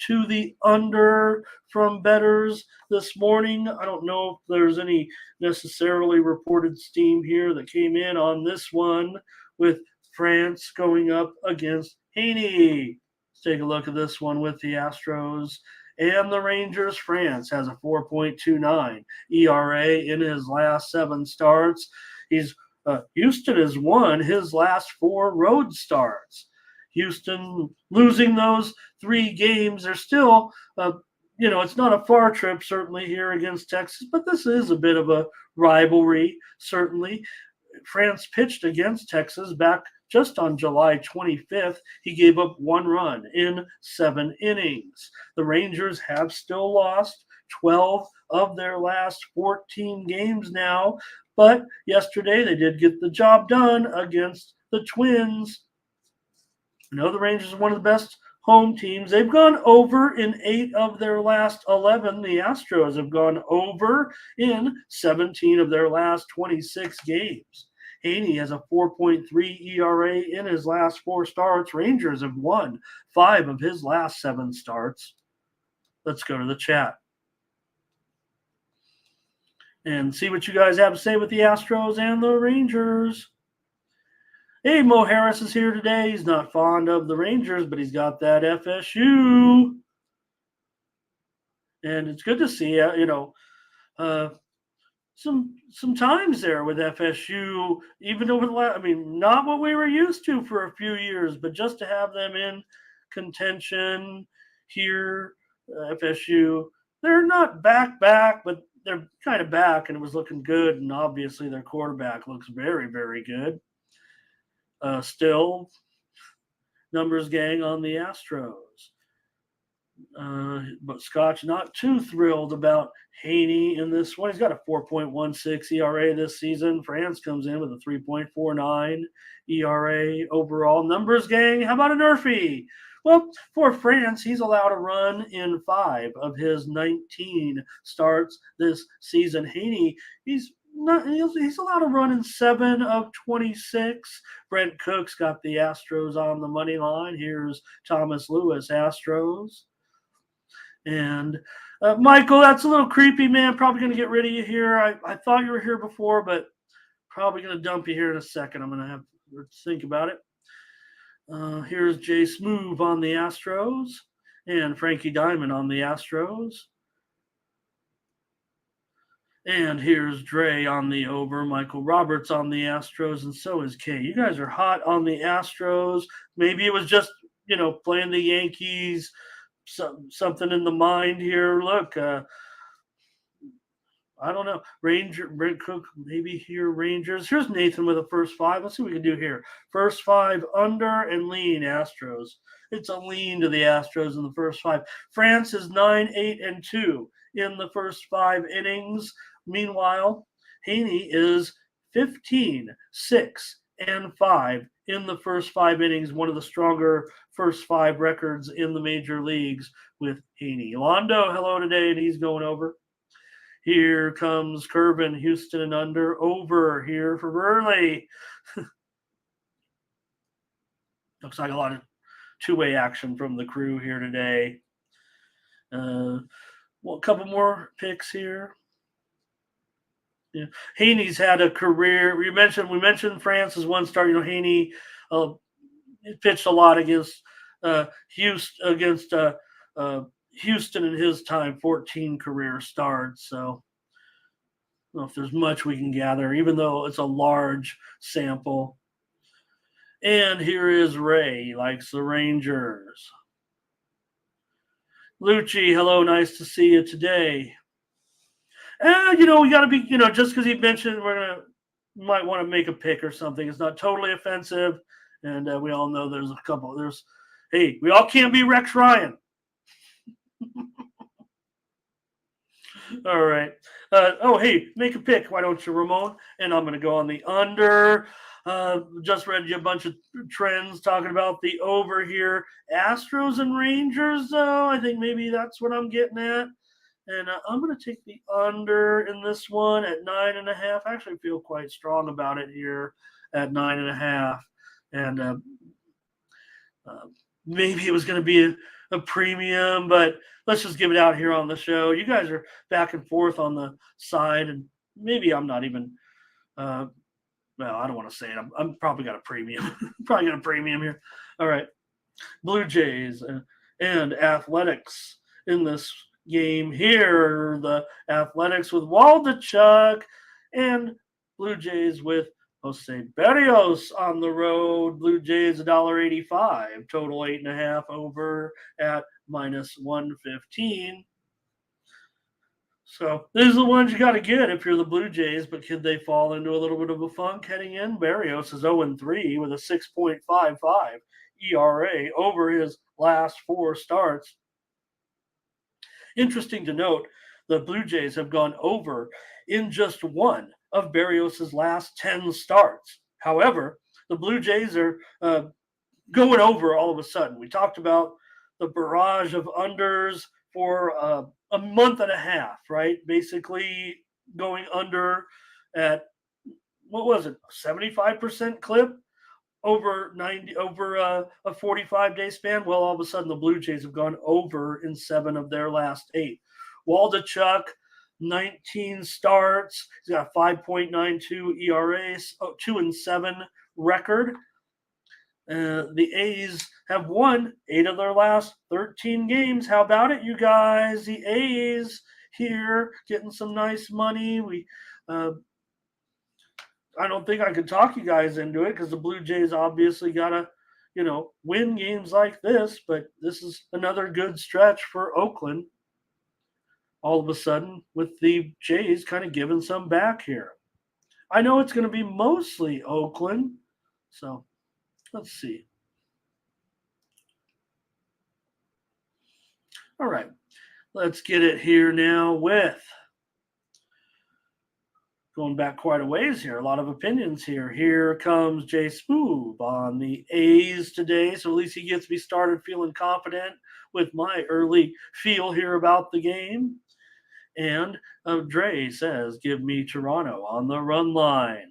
to the under from bettors this morning. I don't know if there's any necessarily reported steam here that came in on this one with France going up against Heaney. Let's take a look at this one with the Astros and the Rangers. France has a 4.29 ERA in his last 7 starts. Houston has won his last 4 road starts. Houston losing those 3 games. They're still, it's not a far trip, certainly, here against Texas, but this is a bit of a rivalry, certainly. France pitched against Texas back just on July 25th. He gave up 1 run in 7 innings. The Rangers have still lost 12 of their last 14 games now, but yesterday they did get the job done against the Twins. I know the Rangers are one of the best home teams. They've gone over in 8 of their last 11. The Astros have gone over in 17 of their last 26 games. Heaney has a 4.3 ERA in his last 4 starts. Rangers have won 5 of his last 7 starts. Let's go to the chat and see what you guys have to say with the Astros and the Rangers. Hey, Mo Harris is here today. He's not fond of the Rangers, but he's got that FSU. And it's good to see, some times there with FSU, even over the last, not what we were used to for a few years, but just to have them in contention here, FSU, they're not back, but they're kind of back, and it was looking good, and obviously their quarterback looks very, very good. Still, numbers gang on the Astros. But Scotch not too thrilled about Haney in this one. He's got a 4.16 ERA this season. France comes in with a 3.49 ERA overall. Numbers gang, how about a Nerfy? Well, for France, he's allowed a run in 5 of his 19 starts this season. Haney, he's allowed a run in 7 of 26. Brent Cook's got the Astros on the money line. Here's Thomas Lewis, Astros. And Michael, that's a little creepy, man. Probably going to get rid of you here. I thought you were here before, but probably going to dump you here in a second. I'm going to have to think about it. Here's Jay Smoove on the Astros and Frankie Diamond on the Astros. And here's Dre on the over, Michael Roberts on the Astros, and so is Kay. You guys are hot on the Astros. Maybe it was just, playing the Yankees, something in the mind here. Look, I don't know. Brent Cook, maybe here, Rangers. Here's Nathan with a first 5. Let's see what we can do here. First 5 under and lean Astros. It's a lean to the Astros in the first 5. France is 9-8-2 in the first 5 innings. Meanwhile, Haney is 15-6-5 in the first 5 innings. One of the stronger first 5 records in the major leagues with Haney. Londo, hello today, and he's going over. Here comes Curvin, Houston and under. Over here for Burley. Looks like a lot of two-way action from the crew here today. A couple more picks here. Yeah. Haney's had a career. We mentioned France's one start. Haney pitched a lot against Houston in his time, 14 career starts. So I don't know if there's much we can gather, even though it's a large sample. And here is Ray. He likes the Rangers. Lucci, hello, nice to see you today. We got to be, just because he mentioned might want to make a pick or something. It's not totally offensive. And we all know there's a couple. Hey, we all can't be Rex Ryan. All right. Hey, make a pick. Why don't you, Ramon? And I'm going to go on the under. Just read you a bunch of trends talking about the over here. Astros and Rangers, though. I think maybe that's what I'm getting at. And I'm going to take the under in this one at 9.5. I actually feel quite strong about it here at 9.5. And maybe it was going to be a premium, but let's just give it out here on the show. You guys are back and forth on the side, and maybe I'm not even I don't want to say it. I'm probably got a premium. Probably got a premium here. All right. Blue Jays and Athletics in this game here. The Athletics with Waldichuk and Blue Jays with Jose Berrios on the road. Blue Jays $1.85. Total 8.5 over at -115. So these are the ones you got to get if you're the Blue Jays, but could they fall into a little bit of a funk heading in? Berrios is 0-3 with a 6.55 ERA over his last 4 starts. Interesting to note, the Blue Jays have gone over in just one of Berrios' last 10 starts. However, the Blue Jays are going over all of a sudden. We talked about the barrage of unders for a month and a half, right? Basically going under at, what was it, 75% clip over a 45-day span. Well, all of a sudden the Blue Jays have gone over in 7 of their last 8. Waldichuk, 19 starts. He's got a 5.92 ERA, 2-7 record. The A's have won 8 of their last 13 games. How about it, you guys? The A's here getting some nice money. I don't think I could talk you guys into it because the Blue Jays obviously got to, win games like this. But this is another good stretch for Oakland. All of a sudden, with the Jays kind of giving some back here. I know it's going to be mostly Oakland, so Let's see. All right. Let's get it here now with going back quite a ways here. A lot of opinions here. Here comes Jay Spoob on the A's today. So at least he gets me started feeling confident with my early feel here about the game. And Dre says, give me Toronto on the run line.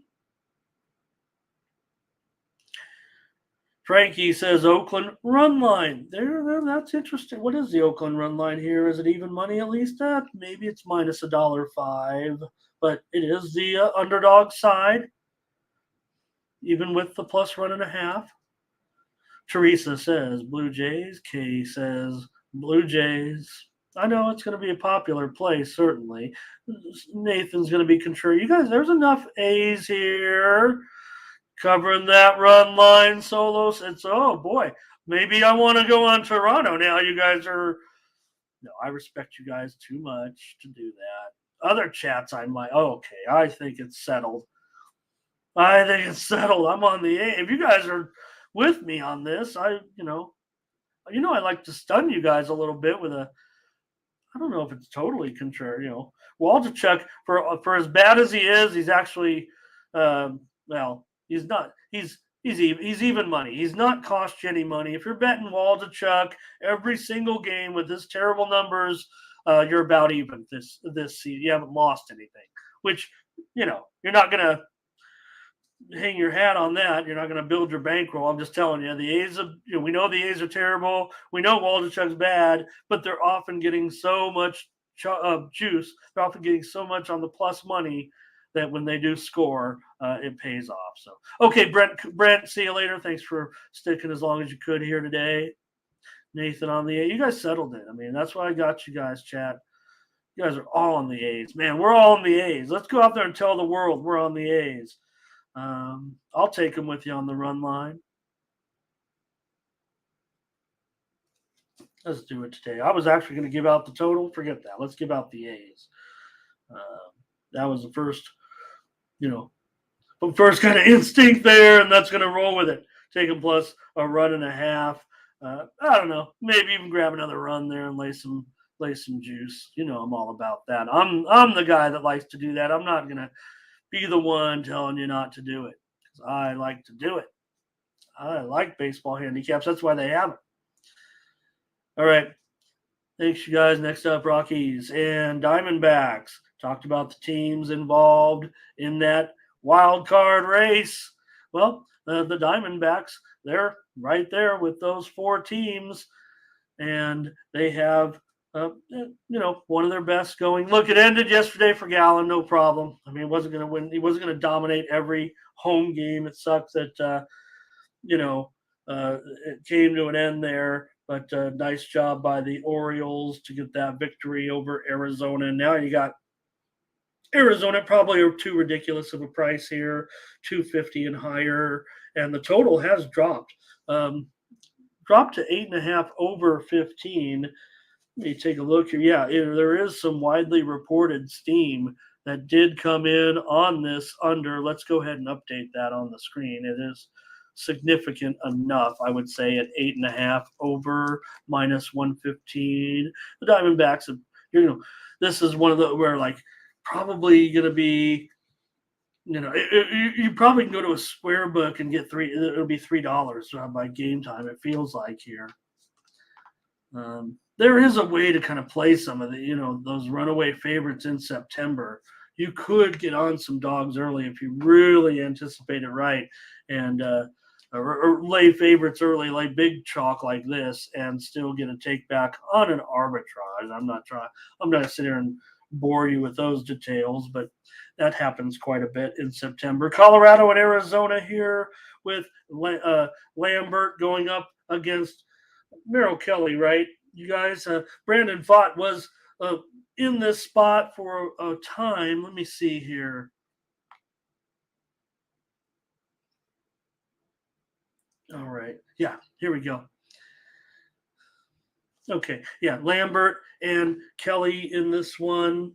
Frankie says Oakland run line. That's interesting. What is the Oakland run line here? Is it even money at least? Maybe it's minus $1.05, but it is the underdog side, even with the plus 1.5. Teresa says Blue Jays. Kay says Blue Jays. I know it's going to be a popular play, certainly. Nathan's going to be contrary. You guys, there's enough A's here. Covering that run line solo. It's, oh boy, maybe I want to go on Toronto now. You guys are, no, I respect you guys too much to do that. Other chats I might, okay, I think it's settled. I'm on the A. If you guys are with me on this, I like to stun you guys a little bit with I don't know if it's totally contrary. Waldichuk, for as bad as he is, he's actually, he's not. He's even money. He's not cost you any money. If you're betting Waldichuk every single game with his terrible numbers, you're about even this season. You haven't lost anything, which you're not gonna hang your hat on that. You're not gonna build your bankroll. I'm just telling you, the A's. We know the A's are terrible. We know Waldichuk's bad, but they're often getting so much juice. They're often getting so much on the plus money that when they do score, it pays off. So, okay, Brent, see you later. Thanks for sticking as long as you could here today. Nathan on the A. You guys settled it. I mean, that's why I got you guys, chat. You guys are all on the A's. Man, we're all on the A's. Let's go out there and tell the world we're on the A's. I'll take them with you on the run line. Let's do it today. I was actually going to give out the total. Forget that. Let's give out the A's. That was the first kind of instinct there, and that's going to roll with it. Take them plus a run and a half. I don't know. Maybe even grab another run there and lay some juice. I'm all about that. I'm the guy that likes to do that. I'm not going to be the one telling you not to do it because I like to do it. I like baseball handicaps. That's why they have it. All right. Thanks, you guys. Next up, Rockies and Diamondbacks. Talked about the teams involved in that wild card race. Well, the Diamondbacks, they're right there with those 4 teams, and they have, one of their best going. Look, it ended yesterday for Gallen, no problem. I mean, he wasn't going to win. He wasn't going to dominate every home game. It sucks that, it came to an end there. But nice job by the Orioles to get that victory over Arizona. Now you got Arizona probably are too ridiculous of a price here, $250 and higher, and the total has dropped. Dropped to 8.5 over 15. Let me take a look here. Yeah, there is some widely reported steam that did come in on this under. Let's go ahead and update that on the screen. It is significant enough, I would say, at 8.5 over minus 115. The Diamondbacks, this is one of the where probably going to be, you probably can go to a square book and get it'll be $3 by game time. It feels like here. There is a way to kind of play some of the, those runaway favorites in September. You could get on some dogs early if you really anticipate it right, and or lay favorites early, like big chalk like this, and still get a take back on an arbitrage. I'm not going to sit here and bore you with those details, but that happens quite a bit in September. Colorado and Arizona here with Lambert going up against Merrill Kelly, right? You guys, Brandon Pfaadt was in this spot for a time. Let me see here. All right. Yeah, here we go. Okay. Yeah, Lambert and Kelly in this one.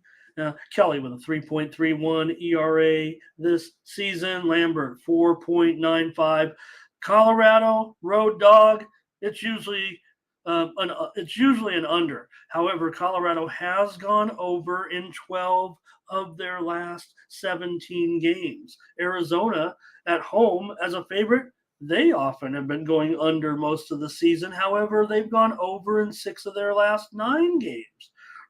Kelly with a 3.31 ERA this season. Lambert 4.95. Colorado road dog. It's usually an under. However, Colorado has gone over in 12 of their last 17 games. Arizona at home as a favorite, they often have been going under most of the season. However, they've gone over in 6 of their last 9 games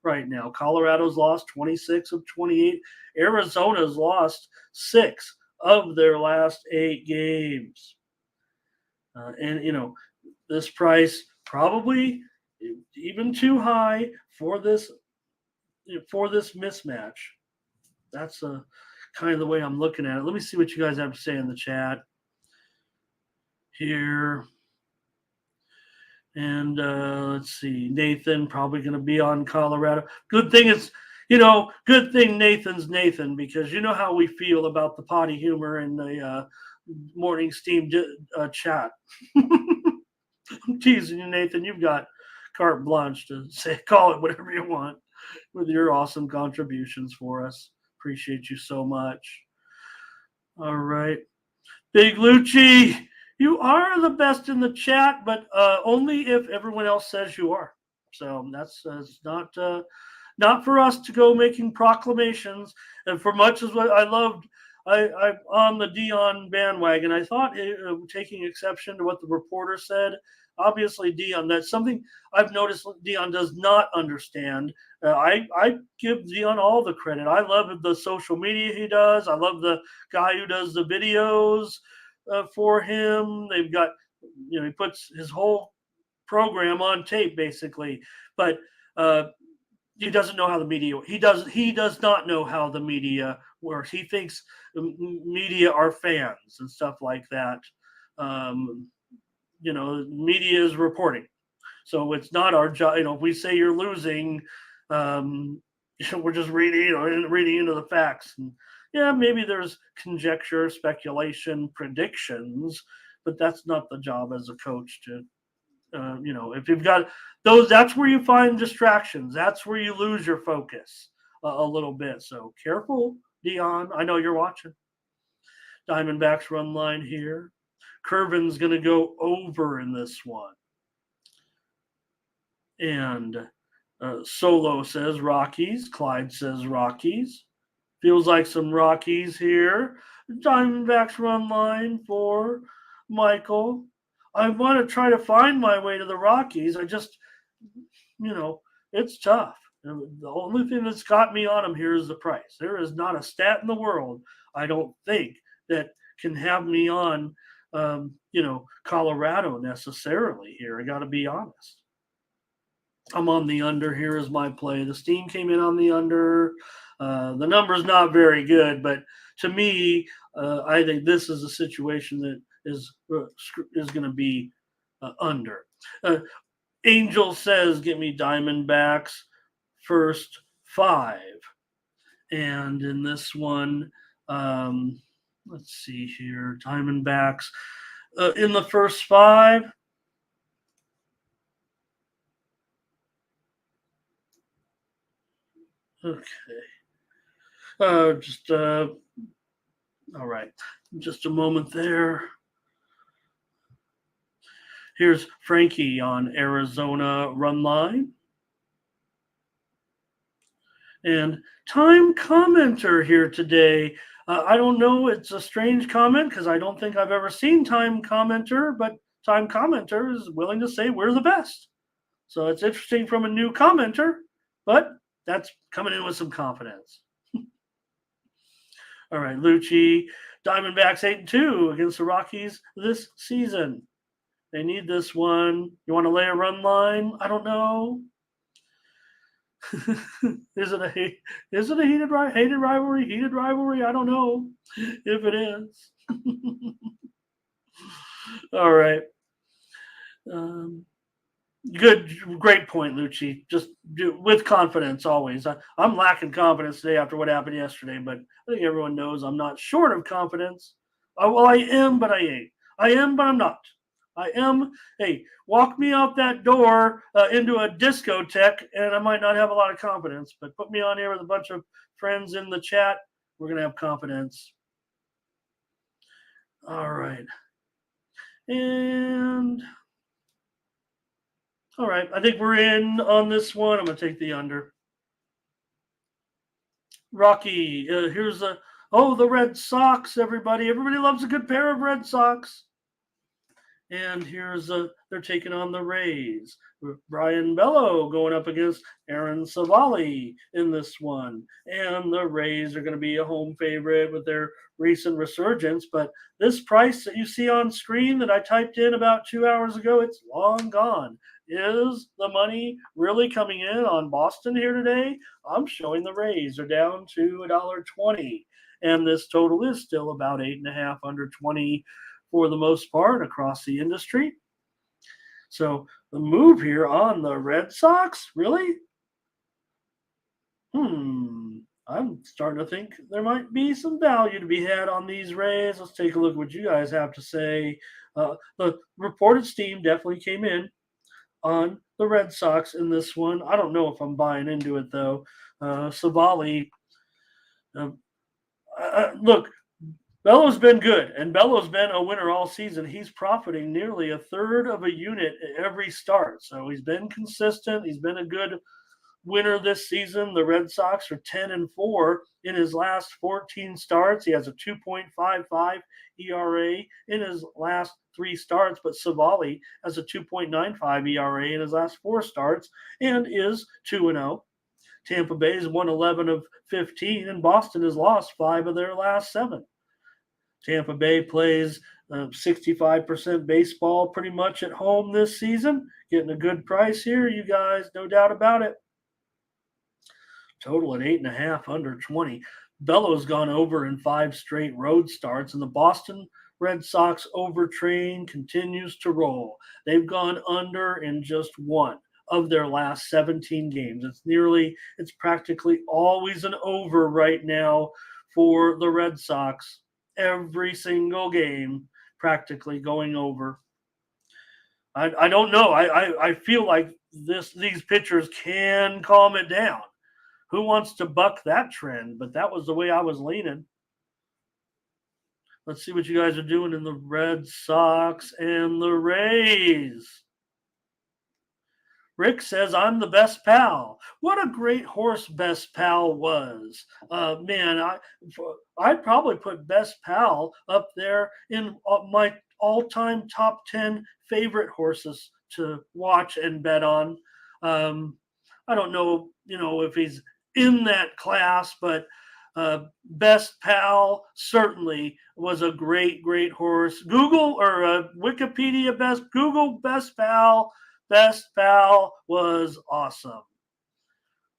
right now. Colorado's lost 26 of 28. Arizona's lost 6 of their last 8 games. And this price probably even too high for this mismatch. That's kind of the way I'm looking at it. Let me see what you guys have to say in the chat here. And let's see, Nathan probably going to be on Colorado. Good thing Nathan's Nathan, because you know how we feel about the potty humor in the morning steam chat. I'm teasing you, Nathan. You've got carte blanche to call it whatever you want with your awesome contributions for us. Appreciate you so much. All right. Big Lucci, you are the best in the chat, but only if everyone else says you are. So that's not for us to go making proclamations. And for much as what I loved, I'm on the Deion bandwagon. I thought taking exception to what the reporter said. Obviously, Deion, that's something I've noticed Deion does not understand. I give Deion all the credit. I love the social media he does. I love the guy who does the videos for him. They've got, he puts his whole program on tape basically, but he doesn't know how the media. He does not know how the media works. He thinks media are fans and stuff like that. Media is reporting, so it's not our job. If we say you're losing, we're just reading into the facts. And yeah, maybe there's conjecture, speculation, predictions, but that's not the job as a coach to. If you've got those, that's where you find distractions. That's where you lose your focus a little bit. So careful, Deion. I know you're watching. Diamondbacks run line here. Curvin's going to go over in this one. And Solo says Rockies. Clyde says Rockies. Feels like some Rockies here. Diamondbacks run line for Michael. I want to try to find my way to the Rockies. I just, it's tough. The only thing that's got me on them here is the price. There is not a stat in the world, I don't think, that can have me on, Colorado necessarily here. I got to be honest. I'm on the under here as my play. The Steam came in on the under. The number's not very good, but to me, I think this is a situation that is going to be under. Angel says, "Get me Diamondbacks first 5." And in this one, let's see here, Diamondbacks in the first 5. Okay. All right. Just a moment there. Here's Frankie on Arizona run line. And time commenter here today. I don't know. It's a strange comment because I don't think I've ever seen time commenter, but time commenter is willing to say we're the best. So it's interesting from a new commenter, but that's coming in with some confidence. All right, Lucci, Diamondbacks 8-2 against the Rockies this season. They need this one. You want to lay a run line? I don't know. Is it a hated rivalry? Heated rivalry? I don't know if it is. All right. Great point, Lucci. Just with confidence always. I'm lacking confidence today after what happened yesterday, but I think everyone knows I'm not short of confidence. I am, but I ain't. I am, but I'm not. I am. Hey, walk me out that door into a discotheque, and I might not have a lot of confidence, but put me on here with a bunch of friends in the chat. We're going to have confidence. All right. And all right, I think we're in on this one. I'm going to take the under. Rocky, here's the Red Sox, everybody. Everybody loves a good pair of Red Sox. And they're taking on the Rays. Brian Bello going up against Aaron Savali in this one. And the Rays are going to be a home favorite with their recent resurgence. But this price that you see on screen that I typed in about 2 hours ago, it's long gone. Is the money really coming in on Boston here today? I'm showing the Rays are down to $1.20. And this total is still about 8.5 under 20 for the most part across the industry. So the move here on the Red Sox, really? I'm starting to think there might be some value to be had on these Rays. Let's take a look at what you guys have to say. The reported steam definitely came in on the Red Sox in this one. I don't know if I'm buying into it, though. Savali, look, Bello's been good, and Bello's been a winner all season. He's profiting nearly a third of a unit every start. So he's been consistent. He's been a good winner this season. The Red Sox are 10-4 in his last 14 starts. He has a 2.55 ERA in his last 3 starts, but Savali has a 2.95 ERA in his last 4 starts and is 2-0. Tampa Bay has won 11 of 15, and Boston has lost 5 of their last 7. Tampa Bay plays 65% baseball pretty much at home this season. Getting a good price here, you guys, no doubt about it. Total at 8.5 under 20. Bello's gone over in 5 straight road starts, and the Boston Red Sox overtrain continues to roll. They've gone under in just 1 of their last 17 games. It's practically always an over right now for the Red Sox. Every single game practically going over. I don't know. I feel like these pitchers can calm it down. Who wants to buck that trend? But that was the way I was leaning. Let's see what you guys are doing in the Red Sox and the Rays. Rick says, I'm the best pal. What a great horse Best Pal was. Man, I'd probably put Best Pal up there in my all-time top 10 favorite horses to watch and bet on. I don't know, if he's in that class, but Best Pal certainly was a great, great horse. Google or Wikipedia Google Best Pal. Best Pal was awesome.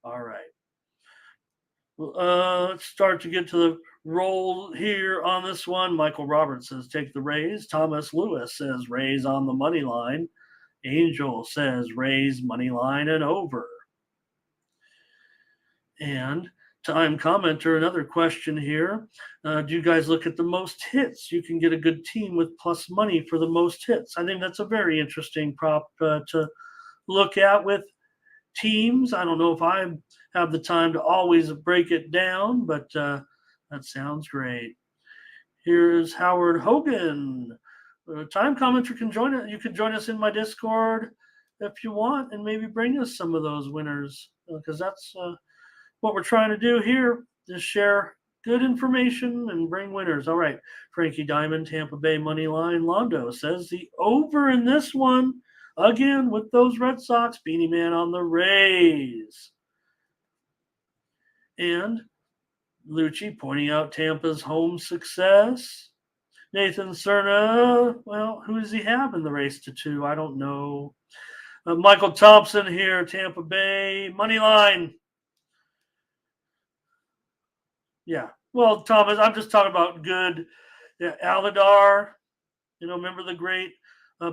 All right. Let's start to get to the roll here on this one. Michael Roberts says, take the Rays. Thomas Lewis says, Rays on the money line. Angel says, Rays money line and over. And Time Commenter, another question here. Do you guys look at the most hits? You can get a good team with plus money for the most hits. I think that's a very interesting prop to look at with teams. I don't know if I have the time to always break it down, but that sounds great. Here's Howard Hogan. Time Commenter can join it. You can join us in my Discord if you want, and maybe bring us some of those winners, because that's what we're trying to do here is share good information and bring winners. All right. Frankie Diamond, Tampa Bay money line. Londo says the over in this one, again, with those Red Sox. Beanie Man on the Rays. And Lucci pointing out Tampa's home success. Nathan Cerna, well, who does he have in the race to 2? I don't know. Michael Thompson here, Tampa Bay money line. Yeah. Well, Thomas, I'm just talking about good. Yeah, Aladar, remember the great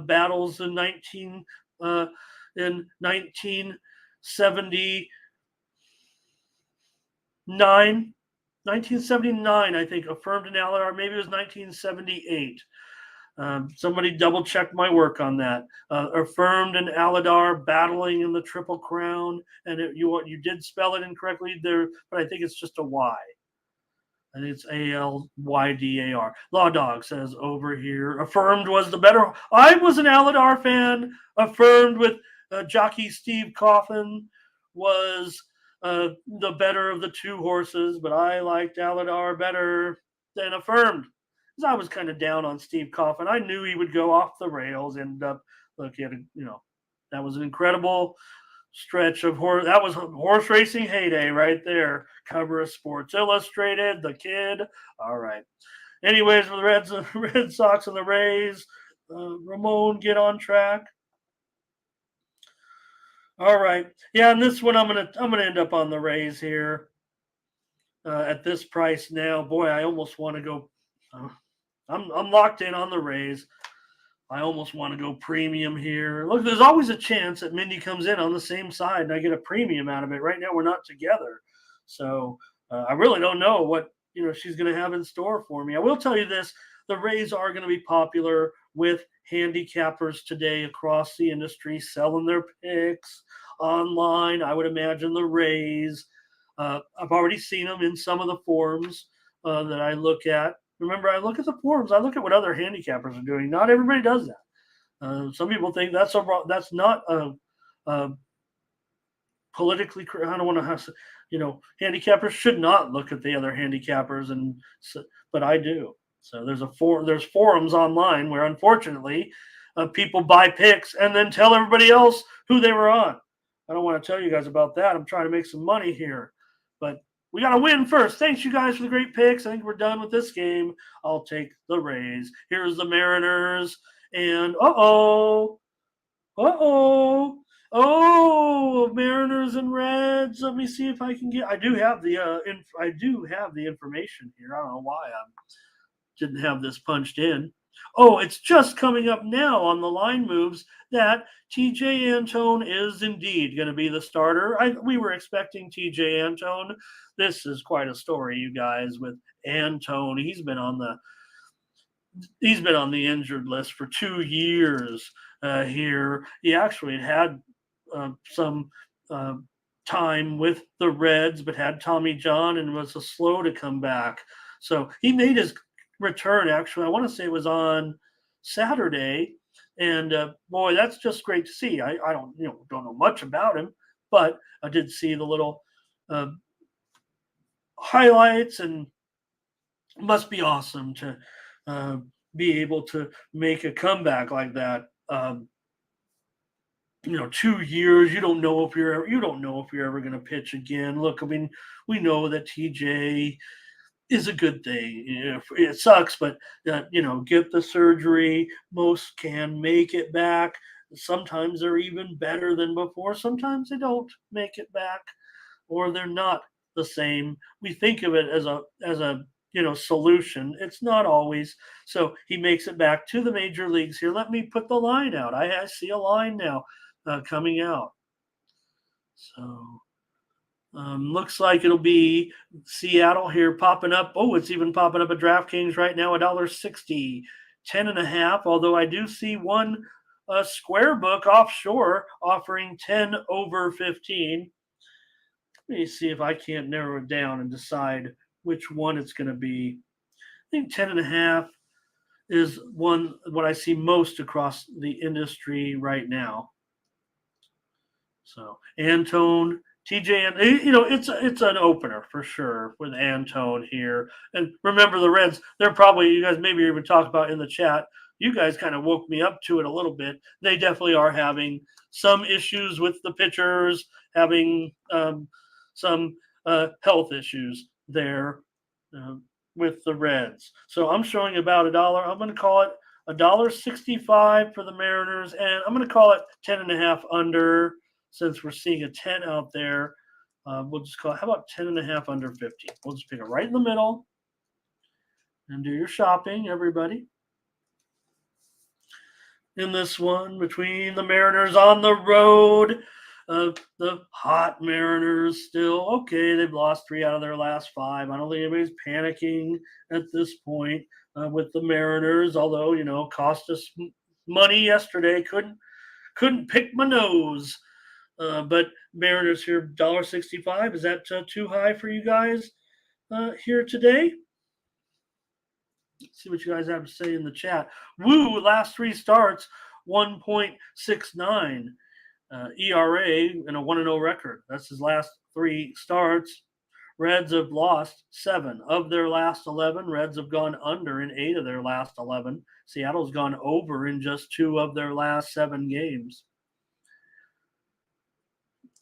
battles in 1979, I think, affirmed in Aladar. Maybe it was 1978. Somebody double checked my work on that. Affirmed in Aladar, battling in the Triple Crown, and you did spell it incorrectly there, but I think it's just a Y. I think it's Alydar. Law Dog says over here, Affirmed was the better. I was an Alydar fan. Affirmed with jockey Steve Coffin was the better of the two horses, but I liked Alydar better than Affirmed. Because I was kind of down on Steve Coffin. I knew he would go off the rails, and look, he had that was an incredible stretch of horse. That was horse racing heyday right there. Cover of Sports Illustrated, the kid. All right. Anyways, for the Red Sox and the Rays, Ramon, get on track. All right. Yeah, and this one I'm gonna end up on the Rays here. At this price now, boy, I almost want to go. I'm locked in on the Rays. I almost want to go premium here. Look, there's always a chance that Mindy comes in on the same side and I get a premium out of it. Right now, we're not together, so I really don't know what she's going to have in store for me. I will tell you this: the Rays are going to be popular with handicappers today across the industry, selling their picks online. I would imagine the Rays. I've already seen them in some of the forums that I look at. Remember, I look at the forums. I look at what other handicappers are doing. Not everybody does that. Some people think that's not a politically. I don't want to have handicappers should not look at the other handicappers, but I do. So there's forums online where unfortunately people buy picks and then tell everybody else who they were on. I don't want to tell you guys about that. I'm trying to make some money here, but we got to win first. Thanks, you guys, for the great picks. I think we're done with this game. I'll take the Rays. Here's the Mariners. And oh, Mariners and Reds. Let me see if I can get. I do have the information here. I don't know why I didn't have this punched in. Oh, it's just coming up now on the line moves that TJ Antone is indeed going to be the starter. We were expecting TJ Antone. This is quite a story, you guys, with Antone. He's been on the injured list for 2 years here. He actually had some time with the Reds, but had Tommy John and was slow to come back. So he made his return. Actually, I want to say it was on Saturday, and boy, that's just great to see. I don't know much about him, but I did see the little highlights, and it must be awesome to be able to make a comeback like that. 2 years, you don't know if you're ever going to pitch again. Look, I mean, we know that TJ is a good thing. It sucks, but get the surgery. Most can make it back. Sometimes they're even better than before. Sometimes they don't make it back, or they're not the same. We think of it as a solution. It's not always. So he makes it back to the major leagues here. Let me put the line out. I see a line now coming out. So looks like it'll be Seattle here popping up. Oh, it's even popping up at DraftKings right now, $1.60, 10.5. Although I do see one square book offshore offering 10 over 15. Let me see if I can't narrow it down and decide which one it's going to be. I think 10.5 is what I see most across the industry right now. So Antone, TJ, it's an opener for sure with Antone here. And remember the Reds, they're probably, you guys maybe even talk about in the chat, you guys kind of woke me up to it a little bit. They definitely are having some issues with the pitchers, having some health issues there with the Reds. So I'm showing about $1. I'm going to call it $1.65 for the Mariners, and I'm going to call it 10.5 under. Since we're seeing a 10 out there, we'll just call it, how about 10.5 under 15? We'll just pick it right in the middle and do your shopping, everybody. In this one, between the Mariners on the road, the hot Mariners still, okay, they've lost 3 out of their last 5. I don't think anybody's panicking at this point with the Mariners, although, cost us money yesterday. Couldn't pick my nose. But Mariners here, $1.65. Is that too high for you guys here today? Let's see what you guys have to say in the chat. Woo, last 3 starts, 1.69 ERA and a 1-0 record. That's his last 3 starts. Reds have lost 7 of their last 11. Reds have gone under in 8 of their last 11. Seattle's gone over in just 2 of their last 7 games.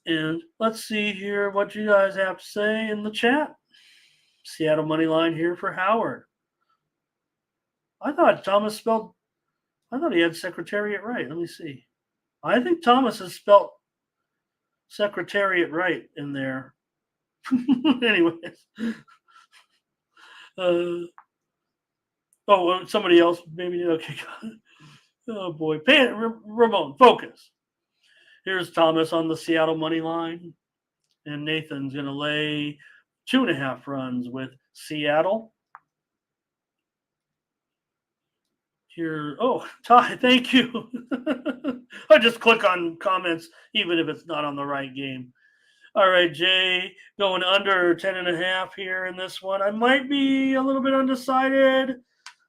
And let's see here what you guys have to say in the chat. Seattle money line here for Howard. I thought he had Secretariat right. Let me see. I think Thomas has spelled Secretariat right in there. Anyways. Somebody else maybe. Okay. Oh, boy. Ramon, focus. Here's Thomas on the Seattle money line. And Nathan's going to lay 2.5 runs with Seattle. Here, Ty, thank you. I just click on comments, even if it's not on the right game. All right, Jay, going under 10.5 here in this one. I might be a little bit undecided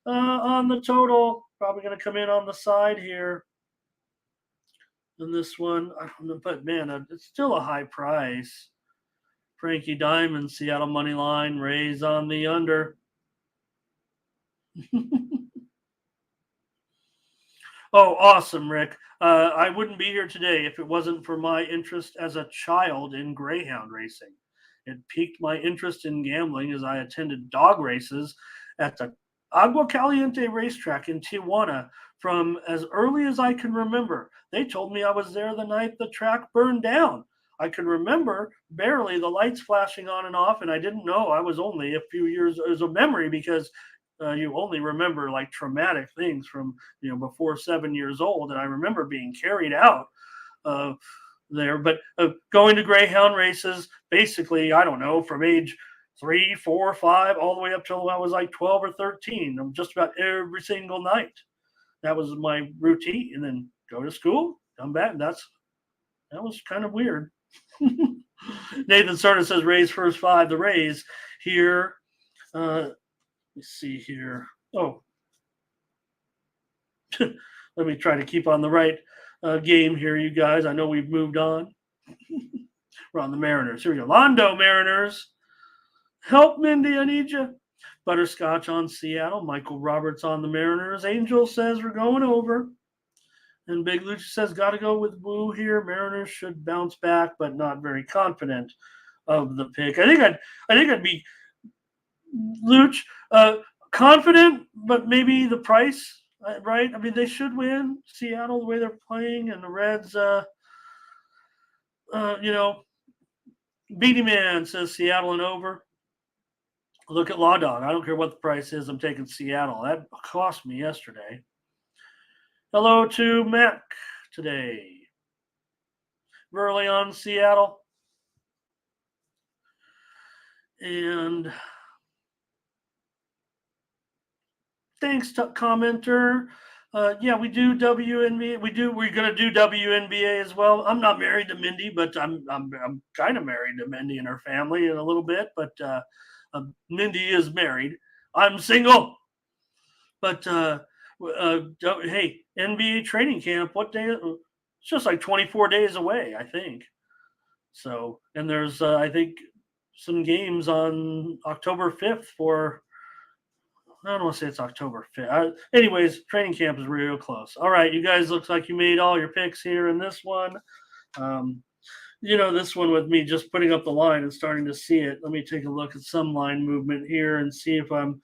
on the total. Probably going to come in on the side here in this one. I don't know, but man, it's still a high price. Frankie Diamond, Seattle money line, Rays on the under. Oh, awesome, Rick. I wouldn't be here today if it wasn't for my interest as a child in greyhound racing. It piqued my interest in gambling as I attended dog races at the Agua Caliente racetrack in Tijuana from as early as I can remember. They told me I was there the night the track burned down. I can remember barely the lights flashing on and off, and I didn't know I was only a few years as a memory because you only remember like traumatic things from before 7 years old. And I remember being carried out there, but going to greyhound races, basically, I don't know, from age 3, 4, 5, all the way up till I was like 12 or 13. Just about every single night. That was my routine. And then go to school, come back. That was kind of weird. Nathan sort of says Rays first 5. The Rays here. Let me see here. Oh, let me try to keep on the right game here, you guys. I know we've moved on. We're on the Mariners. Here we go. Londo Mariners. Help, Mindy. I need you. Butterscotch on Seattle. Michael Roberts on the Mariners. Angel says we're going over. And Big Luch says got to go with Woo here. Mariners should bounce back, but not very confident of the pick. I think I'd be Luch confident, but maybe the price, right? I mean, they should win. Seattle, the way they're playing, and the Reds, Beatty Man says Seattle and over. Look at Law Dog. I don't care what the price is. I'm taking Seattle. That cost me yesterday. Hello to Mac today. Verley on Seattle. And thanks to commenter. Yeah, we do WNBA. We're gonna do WNBA as well. I'm not married to Mindy, but I'm kind of married to Mindy and her family in a little bit. But Mindy is married. I'm single. But hey, NBA training camp. What day? It's just like 24 days away, I think. So, and there's I think some games on October 5th for. I don't want to say it's October 5th. Anyways, training camp is real close. All right, you guys, looks like you made all your picks here in this one. This one with me just putting up the line and starting to see it. Let me take a look at some line movement here and see if I'm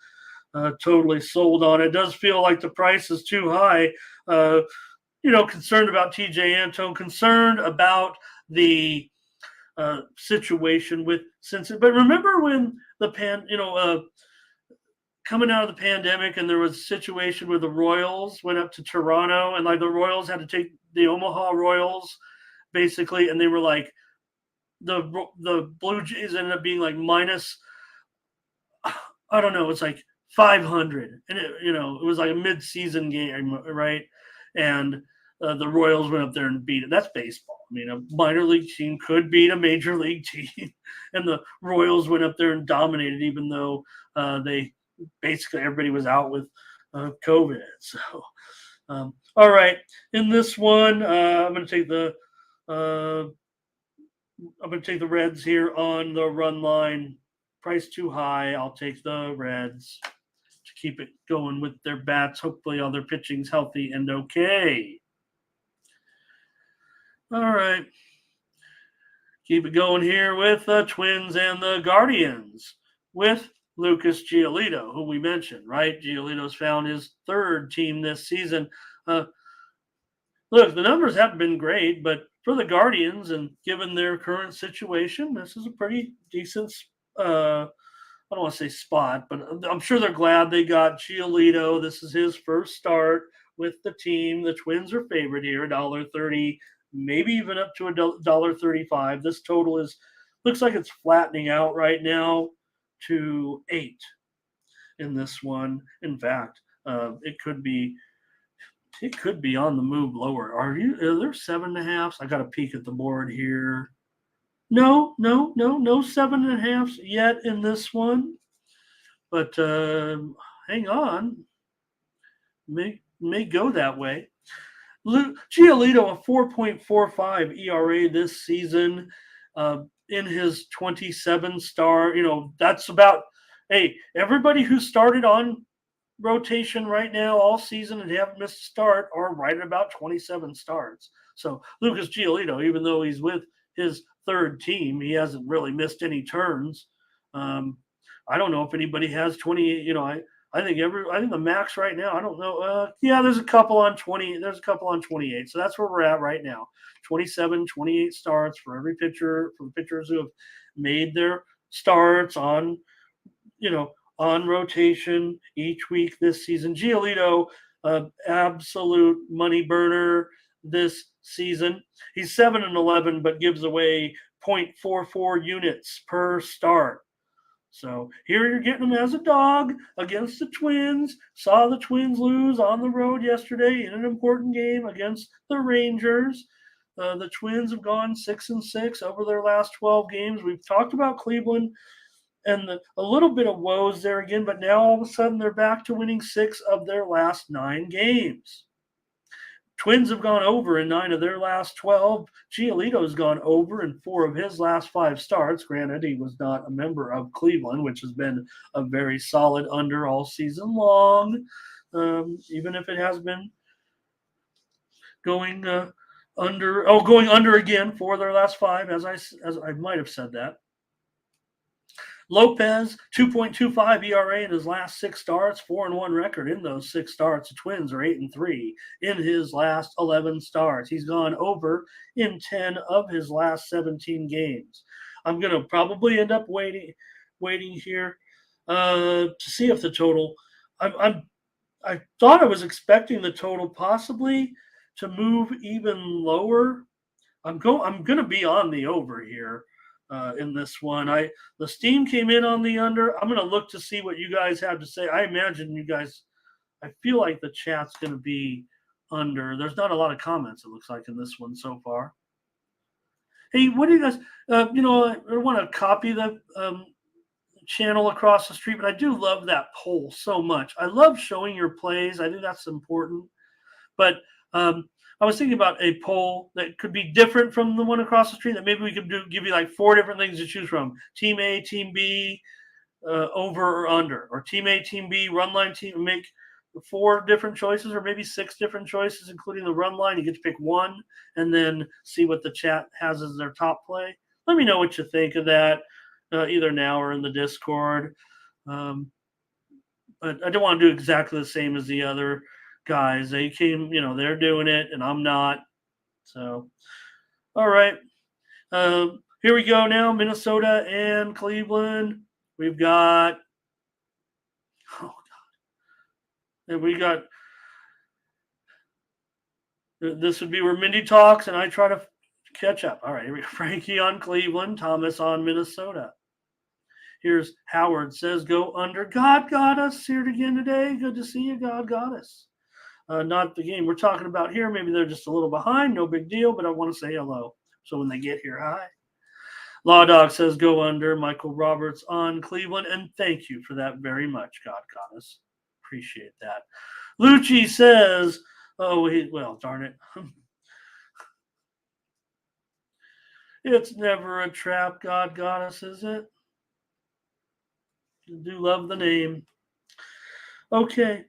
totally sold on it. It does feel like the price is too high. Concerned about TJ Antone, concerned about the situation with Cincinnati. But remember when the coming out of the pandemic, and there was a situation where the Royals went up to Toronto, and like the Royals had to take the Omaha Royals, basically, and they were like the Blue Jays ended up being like minus, I don't know, it's like 500, and it was like a mid-season game, right? And the Royals went up there and beat it. That's baseball. I mean, a minor league team could beat a major league team, and the Royals went up there and dominated, even though they basically everybody was out with COVID. So, all right, in this one, I'm going to take the Reds here on the run line. Price too high. I'll take the Reds to keep it going with their bats. Hopefully, all their pitching's healthy and okay. All right. Keep it going here with the Twins and the Guardians with Lucas Giolito, who we mentioned, right? Giolito's found his third team this season. Look, the numbers haven't been great, but for the Guardians and given their current situation, this is a pretty decent, I don't want to say spot, but I'm sure they're glad they got Giolito. This is his first start with the team. The Twins are favored here, $1.30, maybe even up to $1.35. This total looks like it's flattening out right now to 8 in this one. In fact, it could be on the move lower. Are there 7.5s? I got to peek at the board here. No 7.5s yet in this one. But hang on. May go that way. Giolito, a 4.45 ERA this season in his 27 star. That's about, hey, everybody who started on rotation right now all season and haven't missed a start are right at about 27 starts. So Lucas Giolito, even though he's with his third team, he hasn't really missed any turns. I don't know if anybody has 28. I think the max right now, I don't know. There's a couple on 20. There's a couple on 28. So that's where we're at right now. 27, 28 starts for every pitcher, for the pitchers who have made their starts on rotation each week this season. Giolito, absolute money burner this season. He's 7-11, but gives away 0.44 units per start. So here you're getting him as a dog against the Twins. Saw the Twins lose on the road yesterday in an important game against the Rangers. The Twins have gone 6-6 over their last 12 games. We've talked about Cleveland and a little bit of woes there again, but now all of a sudden they're back to winning 6 of their last 9 games. Twins have gone over in 9 of their last 12. Giolito's gone over in 4 of his last 5 starts. Granted, he was not a member of Cleveland, which has been a very solid under all season long, even if it has been going under again for their last 5, as I might have said that. Lopez, 2.25 ERA in his last 6 starts, 4-1 record in those 6 starts. The Twins are 8-3 in his last 11 starts. He's gone over in 10 of his last 17 games. I'm going to probably end up waiting here to see if the total. I thought I was expecting the total possibly to move even lower. I'm going to be on the over here. In this one, the steam came in on the under. I'm going to look to see what you guys have to say. I imagine you guys. I feel like the chat's going to be under. There's not a lot of comments. It looks like in this one so far. Hey, what do you guys? I want to copy the channel across the street, but I do love that poll so much. I love showing your plays. I think that's important. But I was thinking about a poll that could be different from the one across the street, that maybe we could give you like 4 different things to choose from. Team A, Team B, over or under. Or Team A, Team B, run line, team. Make 4 different choices or maybe 6 different choices, including the run line. You get to pick one and then see what the chat has as their top play. Let me know what you think of that, either now or in the Discord. But I don't want to do exactly the same as the other guys. They came, they're doing it and I'm not. So, all right. Here we go now. Minnesota and Cleveland. We've got, and we got, this would be where Mindy talks and I try to catch up. All right. Here we go. Frankie on Cleveland, Thomas on Minnesota. Here's Howard says, go under. God got us here again today. Good to see you. God got us. Not the game we're talking about here. Maybe they're just a little behind. No big deal, but I want to say hello. So when they get here, hi. Law Dog says go under. Michael Roberts on Cleveland. And thank you for that very much, God Goddess. Appreciate that. Lucci says, well, darn it. It's never a trap, God Goddess, is it? I do love the name. Okay.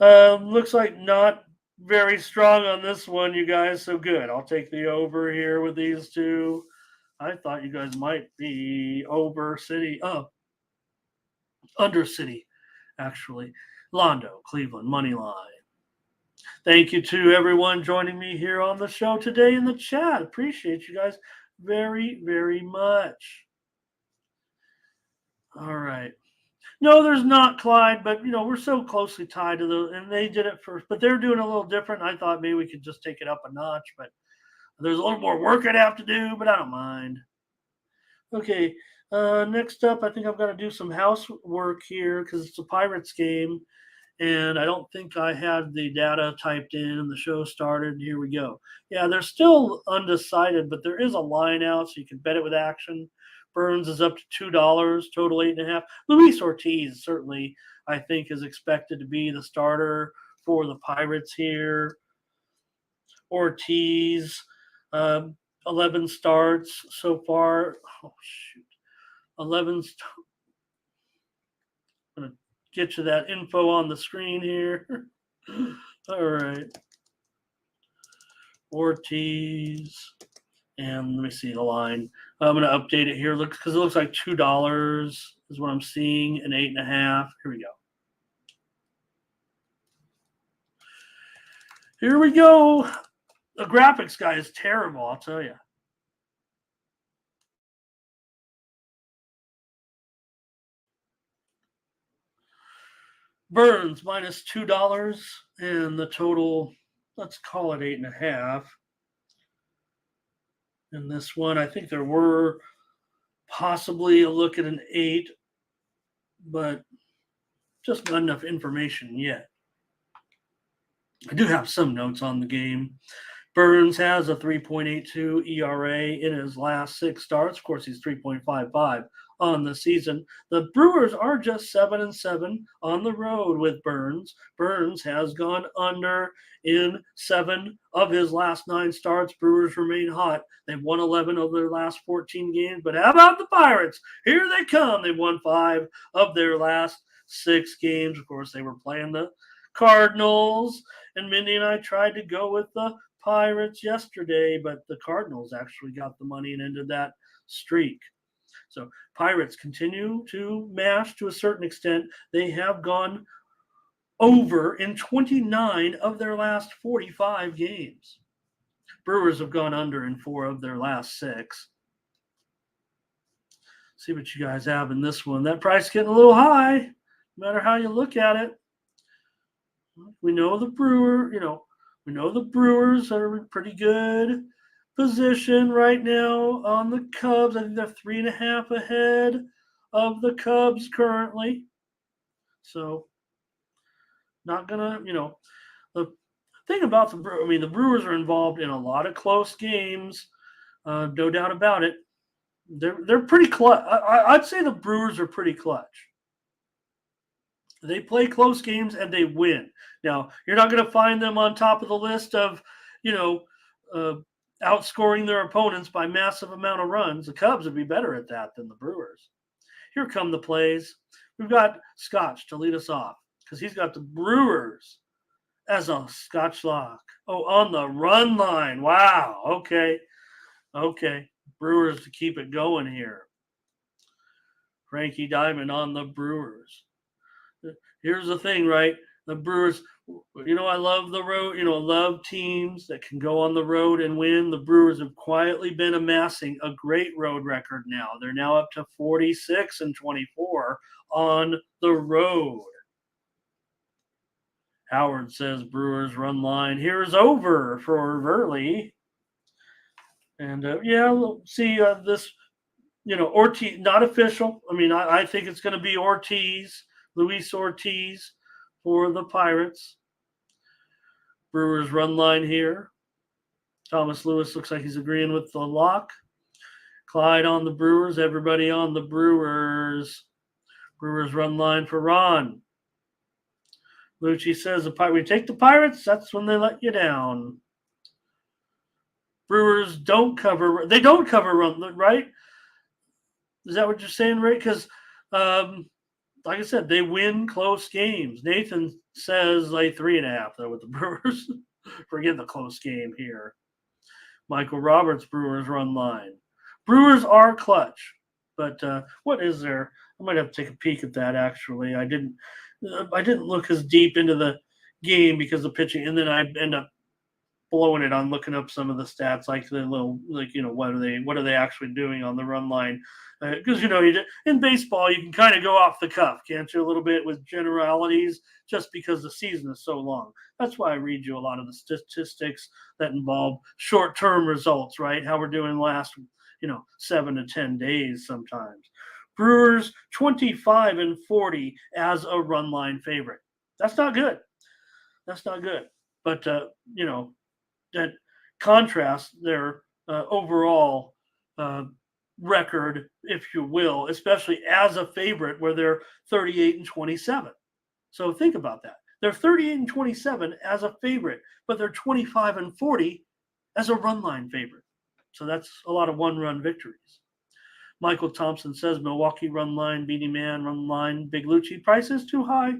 Looks like not very strong on this one, you guys. So good. I'll take the over here with these two. I thought you guys might be over City. Oh, under City, actually. Londo, Cleveland, money line. Thank you to everyone joining me here on the show today in the chat. Appreciate you guys very, very much. All right. No, there's not Clyde, but we're so closely tied to the, and they did it first, but they're doing a little different. I thought maybe we could just take it up a notch, but there's a little more work I'd have to do, but I don't mind. Okay, next up, I think I've got to do some housework here because it's a Pirates game, and I don't think I had the data typed in and the show started. Here we go. Yeah, they're still undecided, but there is a line out, so you can bet it with action. Burns is up to $2, total 8.5. Luis Ortiz certainly, I think, is expected to be the starter for the Pirates here. Ortiz, 11 starts so far. Oh, shoot. 11 I'm going to get you that info on the screen here. All right. Ortiz. And let me see the line. I'm going to update it here because it looks like $2 is what I'm seeing, and 8.5. Here we go. Here we go. The graphics guy is terrible, I'll tell you. Burns minus $2, and the total, let's call it 8.5. In this one, I think there were possibly a look at an 8, but just not enough information yet. I do have some notes on the game. Burns has a 3.82 ERA in his last 6 starts. Of course, he's 3.55 on the season. The Brewers are just 7-7 on the road with Burns. Burns has gone under in 7 of his last 9 starts. Brewers remain hot. They've won 11 of their last 14 games. But how about the Pirates? Here they come. They've won 5 of their last 6 games. Of course, they were playing the Cardinals. And Mindy and I tried to go with the Pirates yesterday, but the Cardinals actually got the money and ended that streak. So Pirates continue to mash to a certain extent. They have gone over in 29 of their last 45 games. Brewers have gone under in 4 of their last 6. See what you guys have in this one. That price is getting a little high, no matter how you look at it. We know the Brewers are in pretty good position right now on the Cubs. I think they're 3.5 ahead of the Cubs currently. So, not gonna, the thing about the Brewers are involved in a lot of close games, no doubt about it. They're pretty clutch. I'd say the Brewers are pretty clutch. They play close games and they win. Now, you're not going to find them on top of the list of, outscoring their opponents by massive amount of runs. The Cubs would be better at that than the Brewers. Here come the plays. We've got Scotch to lead us off because he's got the Brewers as a Scotch lock. Oh, on the run line. Wow. Okay. Brewers to keep it going here. Frankie Diamond on the Brewers. Here's the thing, right? The Brewers, I love the road, love teams that can go on the road and win. The Brewers have quietly been amassing a great road record now. They're now up to 46-24 on the road. Howard says Brewers run line here is over for Verley. And, we'll see this, Ortiz, not official. I think it's going to be Ortiz. Luis Ortiz for the Pirates. Brewers run line here. Thomas Lewis looks like he's agreeing with the lock. Clyde on the Brewers. Everybody on the Brewers. Brewers run line for Ron. Lucci says, we take the Pirates, that's when they let you down. Brewers don't cover. They don't cover run, right? Is that what you're saying, Ray? Because, like I said, they win close games. Nathan says like 3.5 though with the Brewers. Forget the close game here. Michael Roberts, Brewers run line. Brewers are clutch, but what is there? I might have to take a peek at that. Actually, I didn't look as deep into the game because of pitching, and then I end up blowing it on looking up some of the stats, like the little, what are they actually doing on the run line? Because in baseball you can kind of go off the cuff, can't you, a little bit with generalities, just because the season is so long. That's why I read you a lot of the statistics that involve short-term results, right? How we're doing last 7 to 10 days sometimes. Brewers 25-40 as a run line favorite. That's not good. But that contrasts their overall record, if you will, especially as a favorite, where they're 38-27. So think about that. They're 38-27 as a favorite, but they're 25-40 as a run line favorite. So that's a lot of one-run victories. Michael Thompson says Milwaukee run line, Beanie Man run line, Big Lucci price is too high.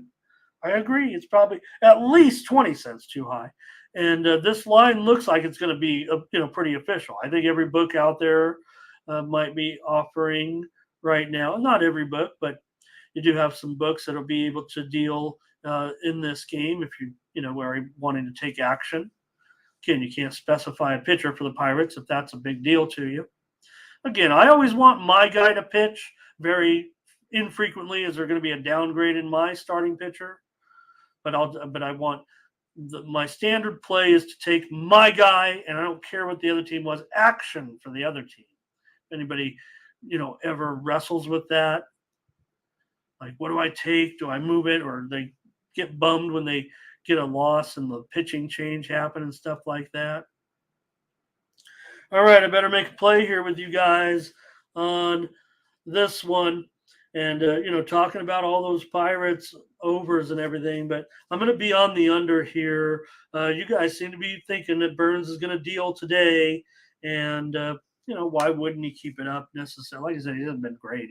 I agree. It's probably at least 20 cents too high. And this line looks like it's going to be, pretty official. I think every book out there might be offering right now. Not every book, but you do have some books that'll be able to deal in this game if are wanting to take action. Again, you can't specify a pitcher for the Pirates if that's a big deal to you. Again, I always want my guy to pitch. Very infrequently is there going to be a downgrade in my starting pitcher. But I want my standard play is to take my guy, and I don't care what the other team was. Action for the other team. If anybody, ever wrestles with that, like, what do I take? Do I move it, or they get bummed when they get a loss and the pitching change happen and stuff like that? All right, I better make a play here with you guys on this one. And, talking about all those Pirates overs and everything, but I'm going to be on the under here. You guys seem to be thinking that Burns is going to deal today. And, why wouldn't he keep it up necessarily? Like I said, he hasn't been great.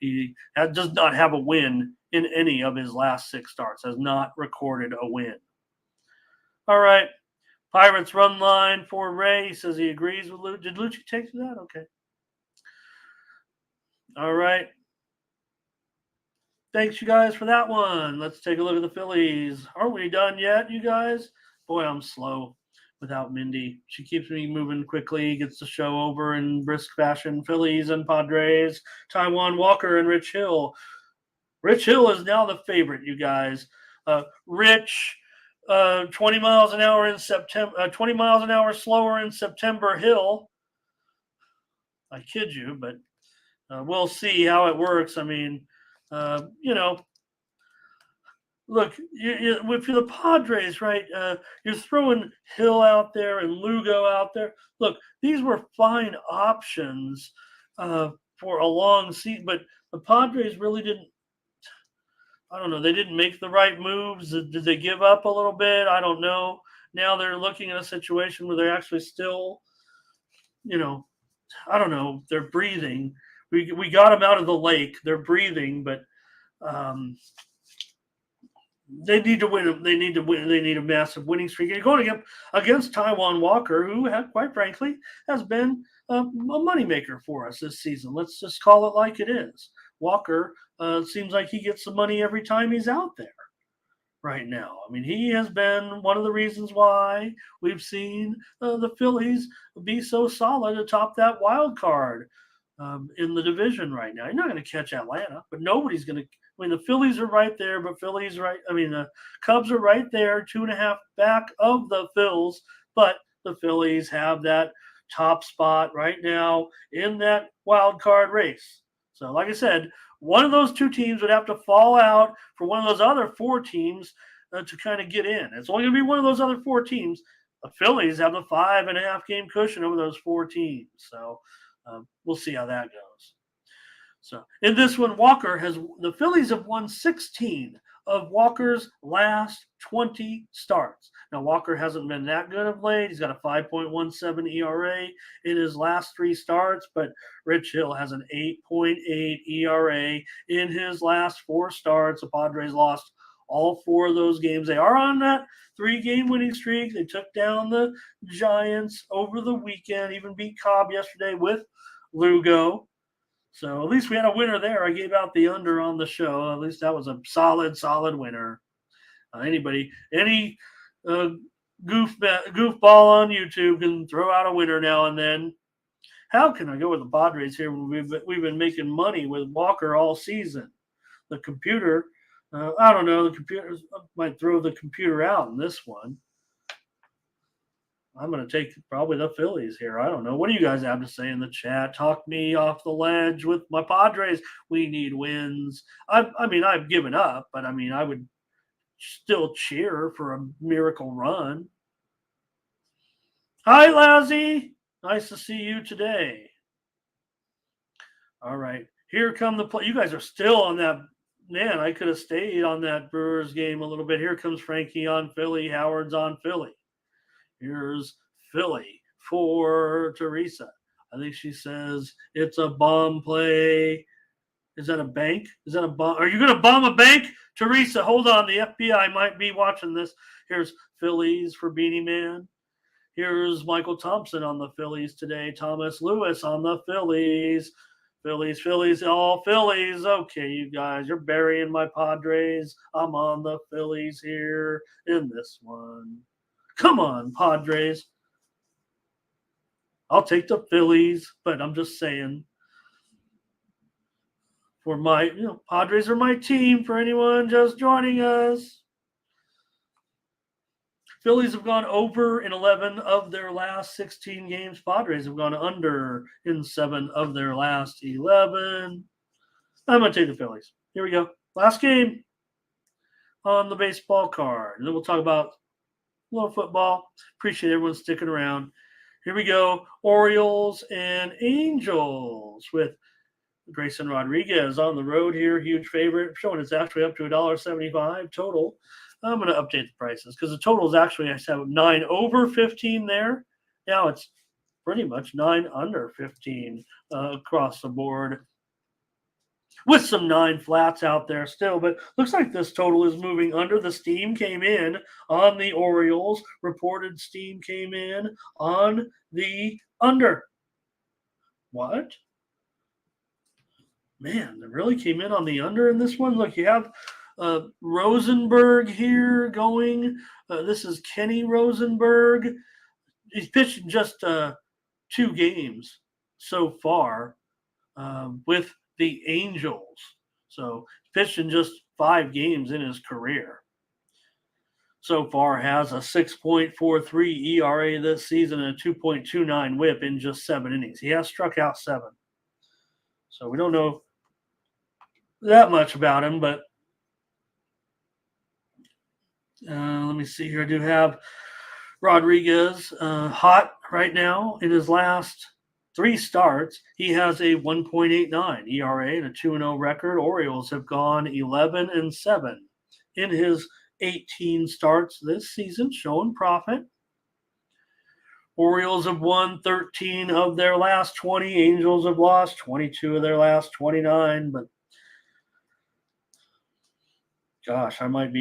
He does not have a win in any of his last 6 starts, has not recorded a win. All right. Pirates run line for Ray. He says he agrees with Lucci. Did Lucci take to that? Okay. All right. Thanks, you guys, for that one. Let's take a look at the Phillies. Aren't we done yet, you guys? Boy, I'm slow without Mindy. She keeps me moving quickly, gets the show over in brisk fashion. Phillies and Padres, Taijuan Walker and Rich Hill. Rich Hill is now the favorite, you guys. Rich, 20 miles an hour in September, 20 miles an hour slower in September. Hill, I kid you, but we'll see how it works. I mean, look, if you're the Padres, right, you're throwing Hill out there and Lugo out there. Look, these were fine options for a long season, but the Padres really didn't. I don't know. They didn't make the right moves. Did they give up a little bit? I don't know. Now they're looking at a situation where they're actually still, I don't know. They're breathing. We got them out of the lake. They're breathing, but they need to win. They need to win. They need a massive winning streak. You're going against Taijuan Walker, who, quite frankly, has been a moneymaker for us this season. Let's just call it like it is. Walker seems like he gets the money every time he's out there right now. I mean, he has been one of the reasons why we've seen the Phillies be so solid atop that wild card in the division right now. You're not going to catch Atlanta, but nobody's going to. I mean, the Phillies are right there, but the Cubs are right there, 2.5 back of the Phils, but the Phillies have that top spot right now in that wild card race. So, like I said, one of those 2 teams would have to fall out for one of those other 4 teams to kind of get in. It's only going to be one of those other 4 teams. The Phillies have the 5.5 game cushion over those 4 teams. So We'll see how that goes. So in this one, the Phillies have won 16 of Walker's last 20 starts. Now, Walker hasn't been that good of late. He's got a 5.17 ERA in his last 3 starts, but Rich Hill has an 8.8 ERA in his last 4 starts. The Padres lost all 4 of those games. They are on that 3-game winning streak. They took down the Giants over the weekend, even beat Cobb yesterday with Lugo. So at least we had a winner there. I gave out the under on the show. At least that was a solid winner. Any goofball on YouTube can throw out a winner now and then. How can I go with the Padres here when we've been making money with Walker all season? The computer, I don't know. The computer might throw the computer out in this one. I'm going to take probably the Phillies here. I don't know. What do you guys have to say in the chat? Talk me off the ledge with my Padres. We need wins. I mean, I've given up, but I mean, I would still cheer for a miracle run. Hi, Lazzy. Nice to see you today. All right. Here come the play. You guys are still on that. Man, I could have stayed on that Brewers game a little bit. Here comes Frankie on Philly. Howard's on Philly. Here's Philly for Teresa. I think she says it's a bomb play. Is that a bank? Is that a bomb? Are you going to bomb a bank? Teresa, hold on. The FBI might be watching this. Here's Phillies for Beanie Man. Here's Michael Thompson on the Phillies today. Thomas Lewis on the Phillies. Phillies, all Phillies. Okay, you guys, you're burying my Padres. I'm on the Phillies here in this one. Come on, Padres. I'll take the Phillies, but I'm just saying. For my, Padres are my team for anyone just joining us. Phillies have gone over in 11 of their last 16 games. Padres have gone under in 7 of their last 11. I'm going to take the Phillies. Here we go. Last game on the baseball card. And then we'll talk about a little football. Appreciate everyone sticking around. Here we go. Orioles and Angels with Grayson Rodriguez on the road here. Huge favorite. Showing it's actually up to $1.75 total. I'm going to update the prices because the total is actually, I said 9 over 15 there. Now it's pretty much 9 under 15 across the board. With some 9 flats out there still, but looks like this total is moving under. The steam came in on the Orioles. Reported steam came in on the under. What? Man, it really came in on the under in this one. Look, you have Rosenberg here going. This is Kenny Rosenberg. He's pitched just 2 games so far with the Angels. So pitched in just 5 games in his career. So far has a 6.43 ERA this season and a 2.29 whip in just 7 innings. He has struck out 7. So we don't know that much about him, but let me see here. I do have Rodriguez hot right now in his last 3 starts. He has a 1.89 ERA and a 2-0 record. Orioles have gone 11-7 in his 18 starts this season, showing profit. Orioles have won 13 of their last 20. Angels have lost 22 of their last 29, but gosh, I might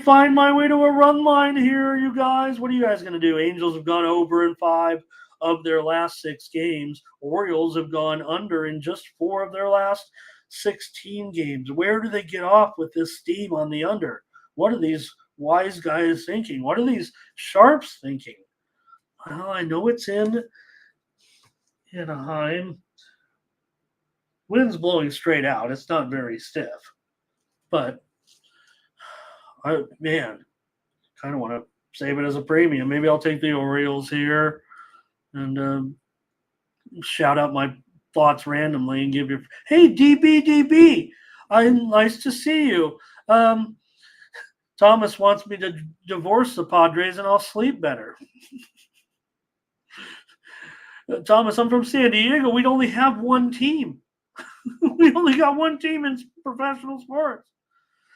find my way to a run line here, you guys. What are you guys going to do? Angels have gone over in 5 of their last 6 games. Orioles have gone under in just 4 of their last 16 games. Where do they get off with this steam on the under? What are these wise guys thinking? What are these sharps thinking? Well, I know it's in Anaheim. Wind's blowing straight out. It's not very stiff. But, kind of want to save it as a premium. Maybe I'll take the Orioles here and shout out my thoughts randomly and give you, hey, DB, nice to see you. Thomas wants me to divorce the Padres and I'll sleep better. Thomas, I'm from San Diego. We'd only have one team. We only got one team in professional sports.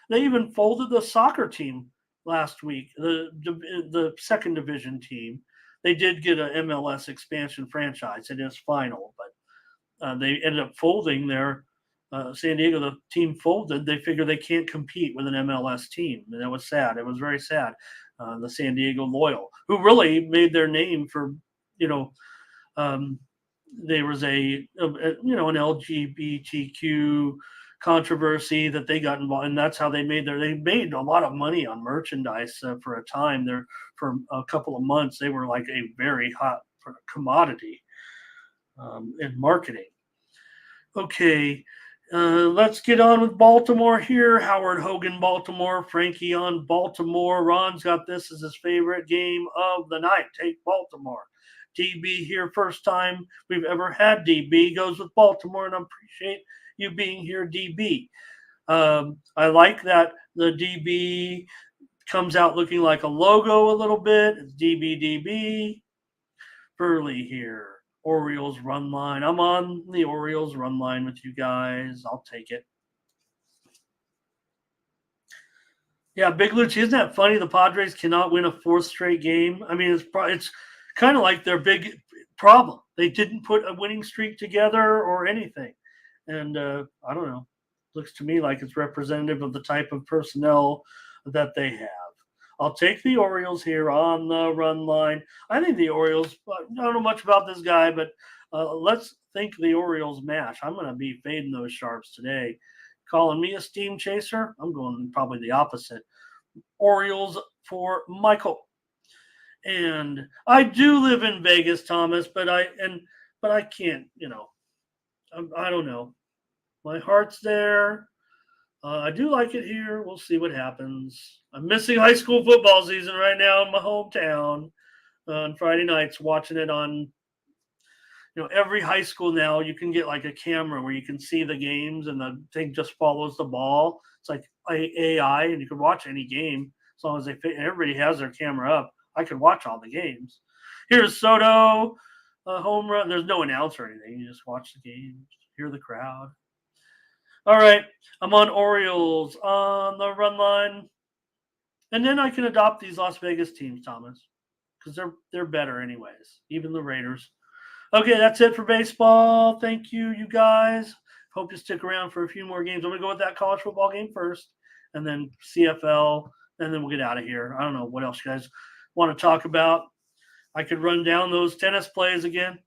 They even folded the soccer team last week, the second division team. They did get an MLS expansion franchise. It is final, but they ended up folding their San Diego. The team folded. They figure they can't compete with an MLS team, and that was sad. It was very sad. The San Diego Loyal, who really made their name for, you know, um, there was an LGBTQ controversy that they got involved, and that's how they made a lot of money on merchandise for a time. There for a couple of months, they were like a very hot commodity in marketing. Okay, let's get on with Baltimore here. Howard Hogan, Baltimore. Frankie on Baltimore. Ron's got this as his favorite game of the night. Take Baltimore. DB here, first time we've ever had DB. Goes with Baltimore, and I appreciate you being here, DB. I like that the DB comes out looking like a logo a little bit. It's DB. Burley here. Orioles run line. I'm on the Orioles run line with you guys. I'll take it. Yeah, Big Luch, isn't that funny? The Padres cannot win a fourth straight game. I mean, it's kind of like their big problem. They didn't put a winning streak together or anything. And I don't know. Looks to me like it's representative of the type of personnel that they have. I'll take the Orioles here on the run line. I think the Orioles, I don't know much about this guy, but let's think the Orioles match. I'm going to be fading those Sharps today. Calling me a steam chaser? I'm going probably the opposite. Orioles for Michael. And I do live in Vegas, Thomas, but I can't, I don't know. My heart's there. I do like it here. We'll see what happens. I'm missing high school football season right now in my hometown on Friday nights, watching it on, every high school now you can get like a camera where you can see the games and the thing just follows the ball. It's like AI, and you can watch any game as long as everybody has their camera up. I can watch all the games. Here's Soto, home run. There's no announcer or anything. You just watch the game, hear the crowd. All right, I'm on Orioles on the run line. And then I can adopt these Las Vegas teams, Thomas, because they're better anyways, even the Raiders. Okay, that's it for baseball. Thank you, you guys. Hope you stick around for a few more games. I'm going to go with that college football game first, and then CFL, and then we'll get out of here. I don't know what else you guys want to talk about. I could run down those tennis plays again.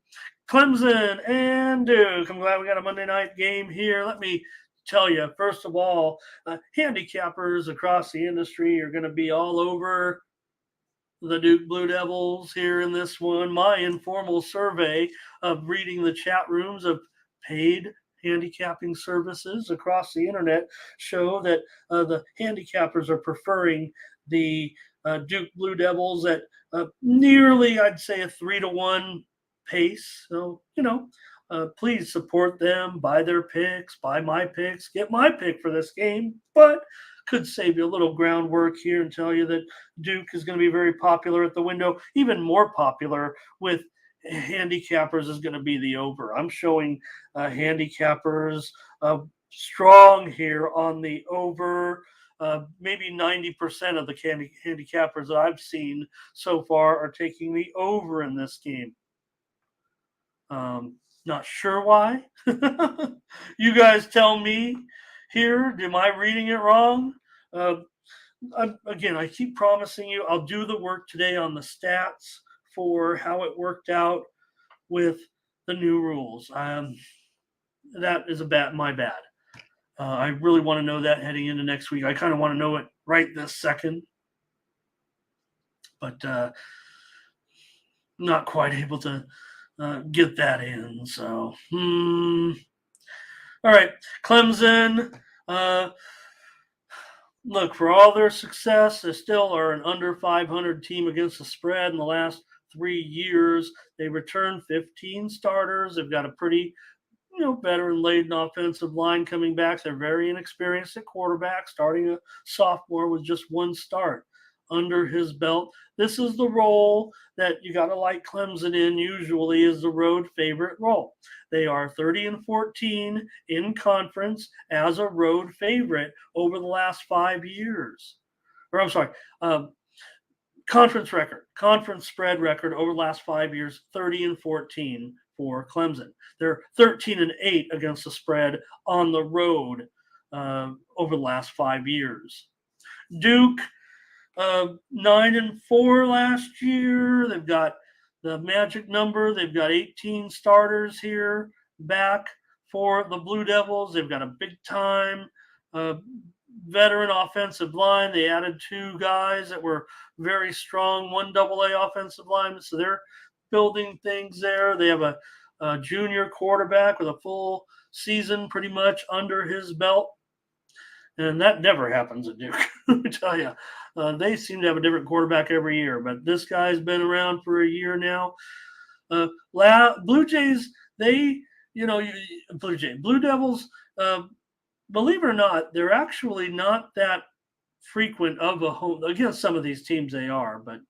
Clemson and Duke. I'm glad we got a Monday night game here. Let me tell you, first of all, handicappers across the industry are going to be all over the Duke Blue Devils here in this one. My informal survey of reading the chat rooms of paid handicapping services across the internet show that the handicappers are preferring the Duke Blue Devils at nearly, I'd say, a 3-1 pace. So, please support them, buy their picks, buy my picks, get my pick for this game. But could save you a little groundwork here and tell you that Duke is going to be very popular at the window. Even more popular with handicappers is going to be the over. I'm showing handicappers strong here on the over. Maybe 90% of the handicappers that I've seen so far are taking the over in this game. Not sure why. You guys tell me here. Am I reading it wrong? I keep promising you I'll do the work today on the stats for how it worked out with the new rules. That is my bad. I really want to know that heading into next week. I kind of want to know it right this second, but not quite able to get that in. So, all right, Clemson. Look, for all their success, they still are an under 500 team against the spread in the last 3 years. They returned 15 starters. They've got a pretty, veteran-laden offensive line coming back. They're very inexperienced at quarterback, starting a sophomore with just one start. under his belt. This is the role that you got to like Clemson in usually is the road favorite role. They are 30-14 in conference as a road favorite over the last 5 years. Or I'm sorry, conference spread record over the last 5 years, 30-14 for Clemson. They're 13-8 against the spread on the road over the last 5 years. Duke, 9-4 last year. They've got the magic number. They've got 18 starters here back for the Blue Devils. They've got a big time veteran offensive line. They added 2 guys that were very strong, 1 AA offensive lineman. So they're building things there. They have a junior quarterback with a full season pretty much under his belt. And that never happens at Duke. Let me tell you, they seem to have a different quarterback every year. But this guy's been around for a year now. Blue Jays, Blue Devils, believe it or not, they're actually not that frequent of a home. Against some of these teams they are, but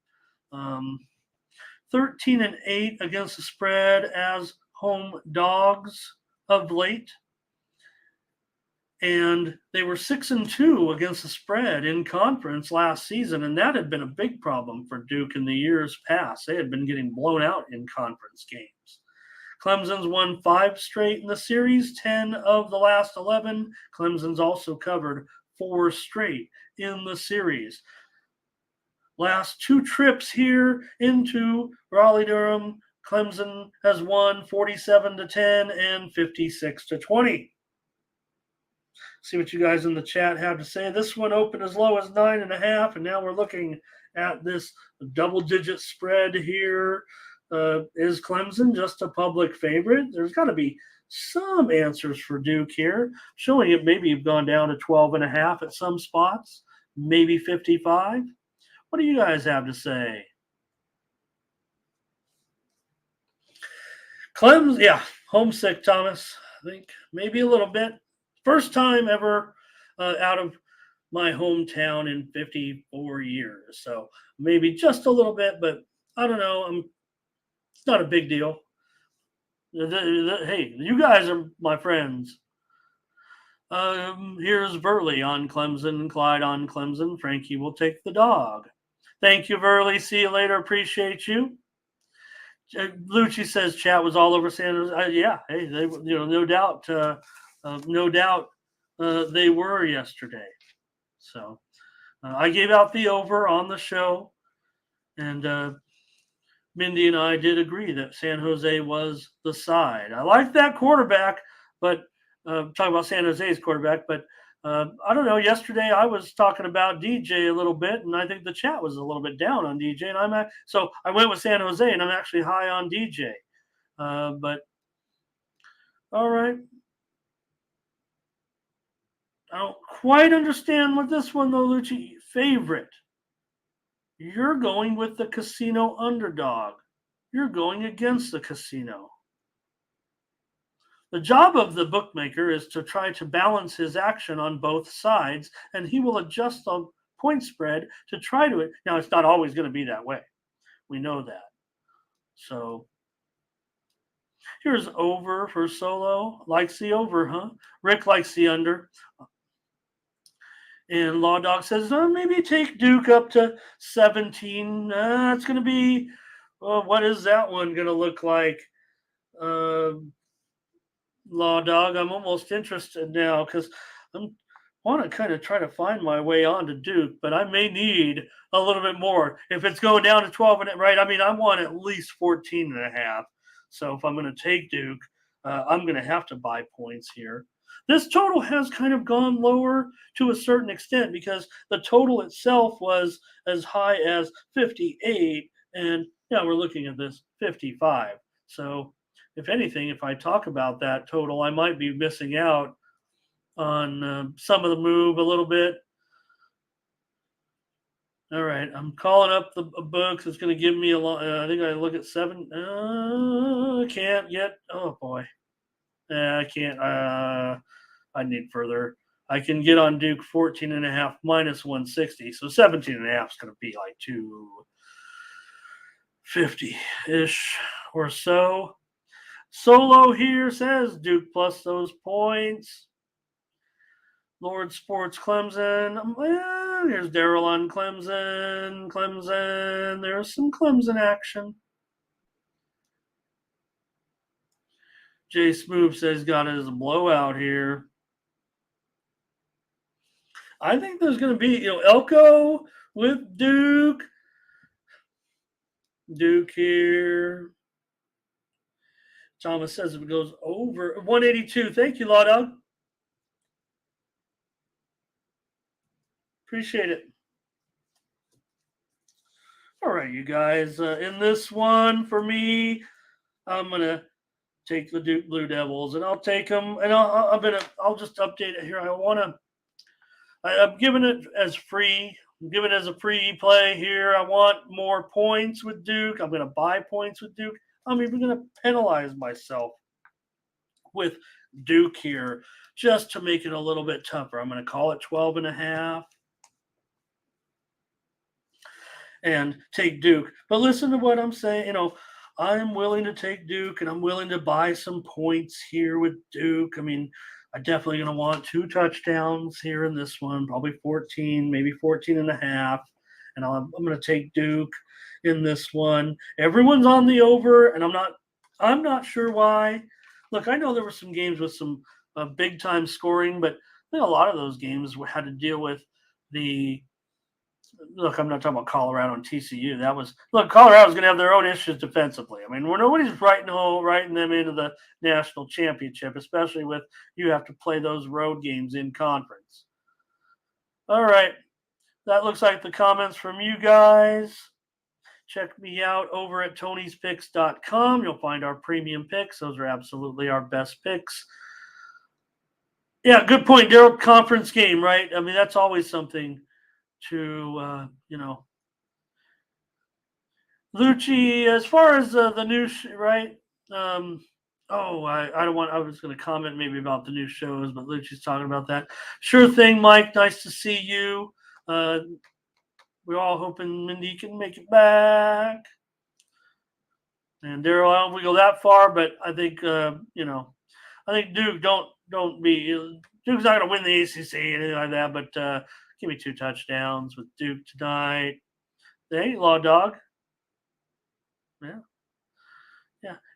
13-8 against the spread as home dogs of late. And they were 6-2 against the spread in conference last season, and that had been a big problem for Duke in the years past. They had been getting blown out in conference games. Clemson's won 5 straight in the series, 10 of the last 11. Clemson's also covered 4 straight in the series. Last 2 trips here into Raleigh-Durham, Clemson has won 47-10 and 56-20. See what you guys in the chat have to say. This one opened as low as 9.5, and now we're looking at this double-digit spread here. Is Clemson just a public favorite? There's got to be some answers for Duke here, showing it maybe you've gone down to 12.5 at some spots, maybe 55. What do you guys have to say? Clemson, yeah, homesick, Thomas. I think maybe a little bit. First time ever out of my hometown in 54 years. So maybe just a little bit, but I don't know. It's not a big deal. Hey, you guys are my friends. Here's Verley on Clemson, Clyde on Clemson. Frankie will take the dog. Thank you, Verley. See you later. Appreciate you. Lucci says chat was all over Sanders. Yeah, hey, they, no doubt. No doubt they were yesterday. So I gave out the over on the show, and Mindy and I did agree that San Jose was the side. I like that quarterback, but talking about San Jose's quarterback, but I don't know. Yesterday I was talking about DJ a little bit, and I think the chat was a little bit down on DJ, and so I went with San Jose, and I'm actually high on DJ. But all right. I don't quite understand what this one, though, Lucci. Favorite. You're going with the casino underdog. You're going against the casino. The job of the bookmaker is to try to balance his action on both sides, and he will adjust the point spread to try to it. Now, it's not always going to be that way. We know that. So here's over for Solo. Likes the over, huh? Rick likes the under. And Law Dog says, maybe take Duke up to 17. It's going to be, what is that one going to look like? Law Dog, I'm almost interested now because I want to kind of try to find my way on to Duke, but I may need a little bit more. If it's going down to 12, right? I mean, I want at least 14.5. So if I'm going to take Duke, I'm going to have to buy points here. This total has kind of gone lower to a certain extent because the total itself was as high as 58, and yeah, we're looking at this 55. So if anything, if I talk about that total, I might be missing out on some of the move a little bit. All right, I'm calling up the books. It's going to give me a lot. I think I look at 7. I can't yet. Oh boy, I can't. I need further I can get on Duke 14.5 minus 160. So 17.5 is going to be like 250-ish or so. Solo here says Duke plus those points. Lord Sports Clemson. Here's Daryl on Clemson. There's some Clemson action. Jay Smoove says got it as a blowout here. I think there's going to be, Elko with Duke. Duke here. Thomas says it goes over 182. Thank you, Law Dog. Appreciate it. All right, you guys. In this one, for me, I'm going to take the Duke Blue Devils, and I'll take them, and I'll just update it here. I'm giving it as free. I'm giving it as a free play here. I want more points with Duke. I'm going to buy points with Duke. I'm even going to penalize myself with Duke here just to make it a little bit tougher. I'm going to call it 12.5 and take Duke. But listen to what I'm saying. I'm willing to take Duke, and I'm willing to buy some points here with Duke. I mean, I'm definitely going to want 2 touchdowns here in this one, probably 14, maybe 14.5. And I'm going to take Duke in this one. Everyone's on the over, and I'm not sure why. Look, I know there were some games with some big time scoring, but I think a lot of those games had to deal with Look, I'm not talking about Colorado and TCU. Colorado's going to have their own issues defensively. I mean, nobody's writing them into the national championship, especially with you have to play those road games in conference. All right. That looks like the comments from you guys. Check me out over at Tony'sPicks.com. You'll find our premium picks. Those are absolutely our best picks. Yeah, good point, Daryl. Conference game, right? I mean, that's always something to, Lucci, as far as the new, right? I don't want, I was going to comment maybe about the new shows, but Lucci's talking about that. Sure thing, Mike. Nice to see you. We're all hoping Mindy can make it back. And Daryl, I don't know if we go that far, but I think, I think Duke, Duke's not going to win the ACC, anything like that, but give me 2 touchdowns with Duke tonight. Hey, Law Dog. Yeah.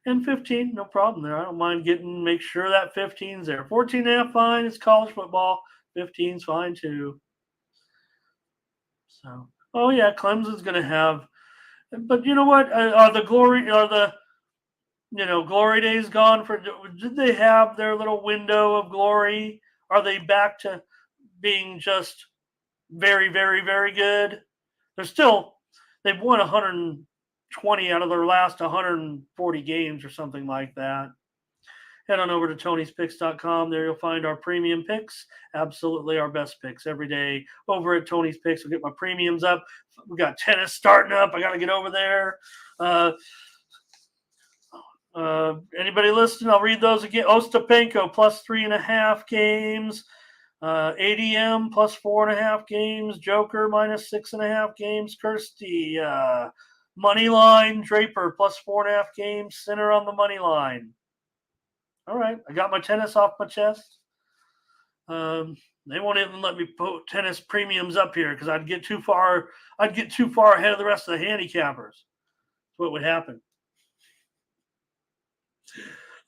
And 15, no problem there. I don't mind make sure that 15's there. 14.5, fine. It's college football. 15's fine too. So, Clemson's going to have, but you know what? Are the glory days gone did they have their little window of glory? Are they back to being just very, very, very good? They've won 120 out of their last 140 games or something like that. Head on over to Tony'sPicks.com. There you'll find our premium picks. Absolutely our best picks every day over at Tony's Picks. We'll get my premiums up. We got tennis starting up. I got to get over there. Anybody listening? I'll read those again. Ostapenko plus 3.5 games. ADM plus 4.5 games. Joker minus 6.5 games. Kirsty. Money line. Draper plus 4.5 games. Sinner on the money line. All right. I got my tennis off my chest. They won't even let me put tennis premiums up here because I'd get too far ahead of the rest of the handicappers. That's what would happen.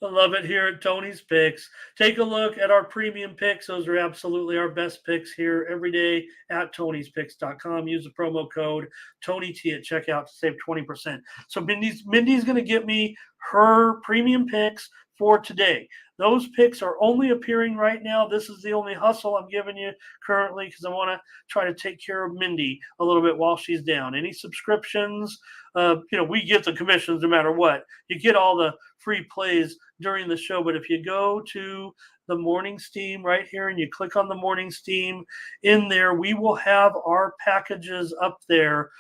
I love it here at Tony's Picks. Take a look at our premium picks. Those are absolutely our best picks here every day at Tony'sPicks.com. Use the promo code TonyT at checkout to save 20%. So Mindy's going to get me her premium picks for today. Those picks are only appearing right now. This is the only hustle I'm giving you currently because I want to try to take care of Mindy a little bit while she's down. Any subscriptions, we get the commissions no matter what. You get all the free plays during the show. But if you go to the Morning Steam right here and you click on the Morning Steam, in there we will have our packages up there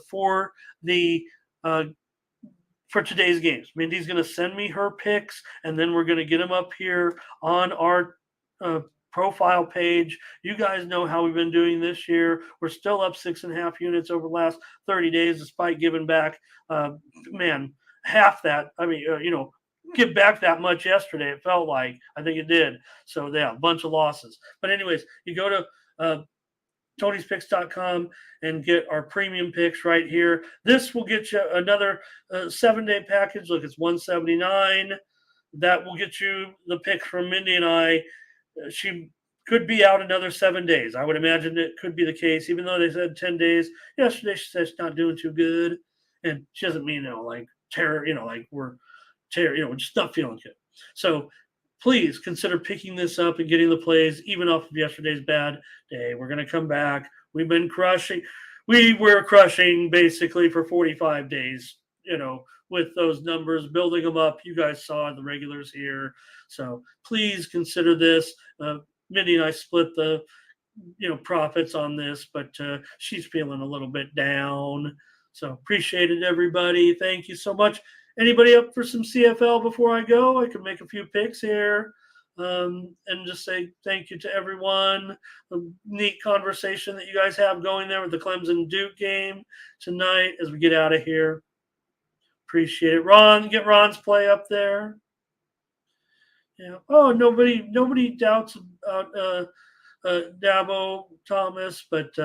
for the for today's games. Mindy's going to send me her picks, and then we're going to get them up here on our profile page. You guys know how we've been doing this year. We're still up 6.5 units over the last 30 days, despite giving back, half that. I mean, give back that much yesterday. It felt like, I think it did. So yeah, a bunch of losses. But anyways, you go to Tony'sPicks.com and get our premium picks right here. This will get you another 7-day package. Look, it's $179. That will get you the pick from Mindy and I. She could be out another 7 days. I would imagine it could be the case, even though they said 10 days. Yesterday she said she's not doing too good. And she doesn't mean, like terror, like we're terror, just not feeling good. So please consider picking this up and getting the plays, even off of yesterday's bad day. We're going to come back. We've been crushing. We were crushing basically for 45 days, with those numbers, building them up. You guys saw the regulars here. So please consider this. Mindy and I split the, profits on this, but she's feeling a little bit down. So appreciate it, everybody. Thank you so much. Anybody up for some CFL before I go? I can make a few picks here and just say thank you to everyone. A neat conversation that you guys have going there with the Clemson Duke game tonight as we get out of here. Appreciate it. Ron, get Ron's play up there. Yeah. Oh, nobody doubts about Dabo Thomas, but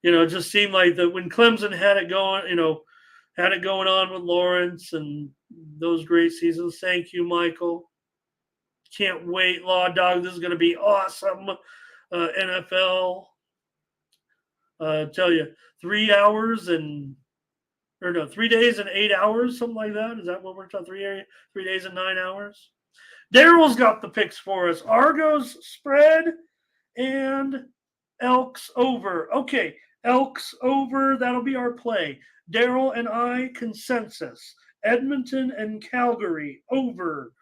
it just seemed like that when Clemson had it going, had it going on with Lawrence and those great seasons. Thank you, Michael. Can't wait, Law Dog. This is going to be awesome. NFL. Tell you, 3 days and 8 hours, something like that. Is that what we're talking? 3 days and 9 hours. Daryl's got the picks for us. Argos spread and Elks over. Okay, Elks over. That'll be our play. Daryl and I consensus. Edmonton and Calgary over.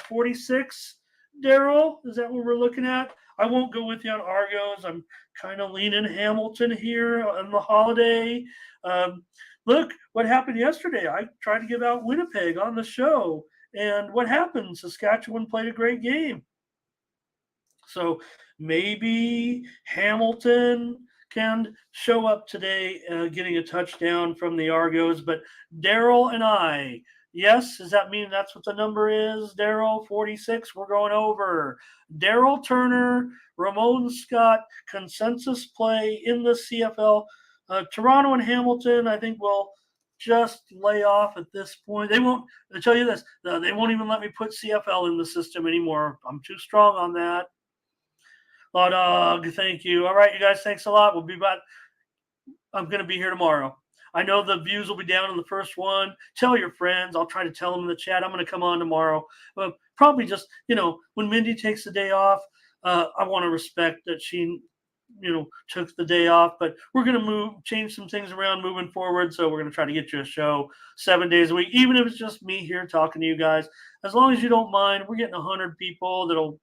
46? Daryl, is that what we're looking at? I won't go with you on Argos. I'm kind of leaning Hamilton here on the holiday. Look what happened yesterday. I tried to give out Winnipeg on the show. And what happened? Saskatchewan played a great game. So maybe Hamilton can show up today getting a touchdown from the Argos. But Daryl and I, yes, does that mean that's what the number is? Daryl, 46, we're going over. Daryl Turner, Ramon Scott, consensus play in the CFL. Toronto and Hamilton, I think will just lay off at this point. They won't, I'll tell you this, they won't even let me put CFL in the system anymore. I'm too strong on that. Law Dog, thank you. All right, you guys, thanks a lot. We'll be back. I'm going to be here tomorrow. I know the views will be down in the first one. Tell your friends. I'll try to tell them in the chat. I'm going to come on tomorrow. But probably just, when Mindy takes the day off, I want to respect that she, took the day off. But we're going to change some things around moving forward. So we're going to try to get you a show 7 days a week, even if it's just me here talking to you guys. As long as you don't mind, we're getting 100 people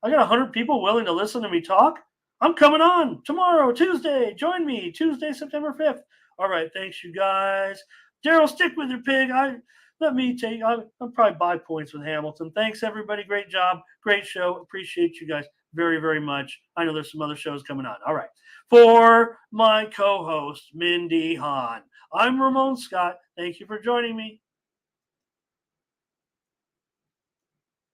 I got 100 people willing to listen to me talk. I'm coming on tomorrow, Tuesday. Join me, Tuesday, September 5th. All right, thanks, you guys. Daryl, stick with your pig. I'll probably buy points with Hamilton. Thanks, everybody. Great job. Great show. Appreciate you guys very, very much. I know there's some other shows coming on. All right. For my co-host, Mindy Hahn, I'm Ramon Scott. Thank you for joining me.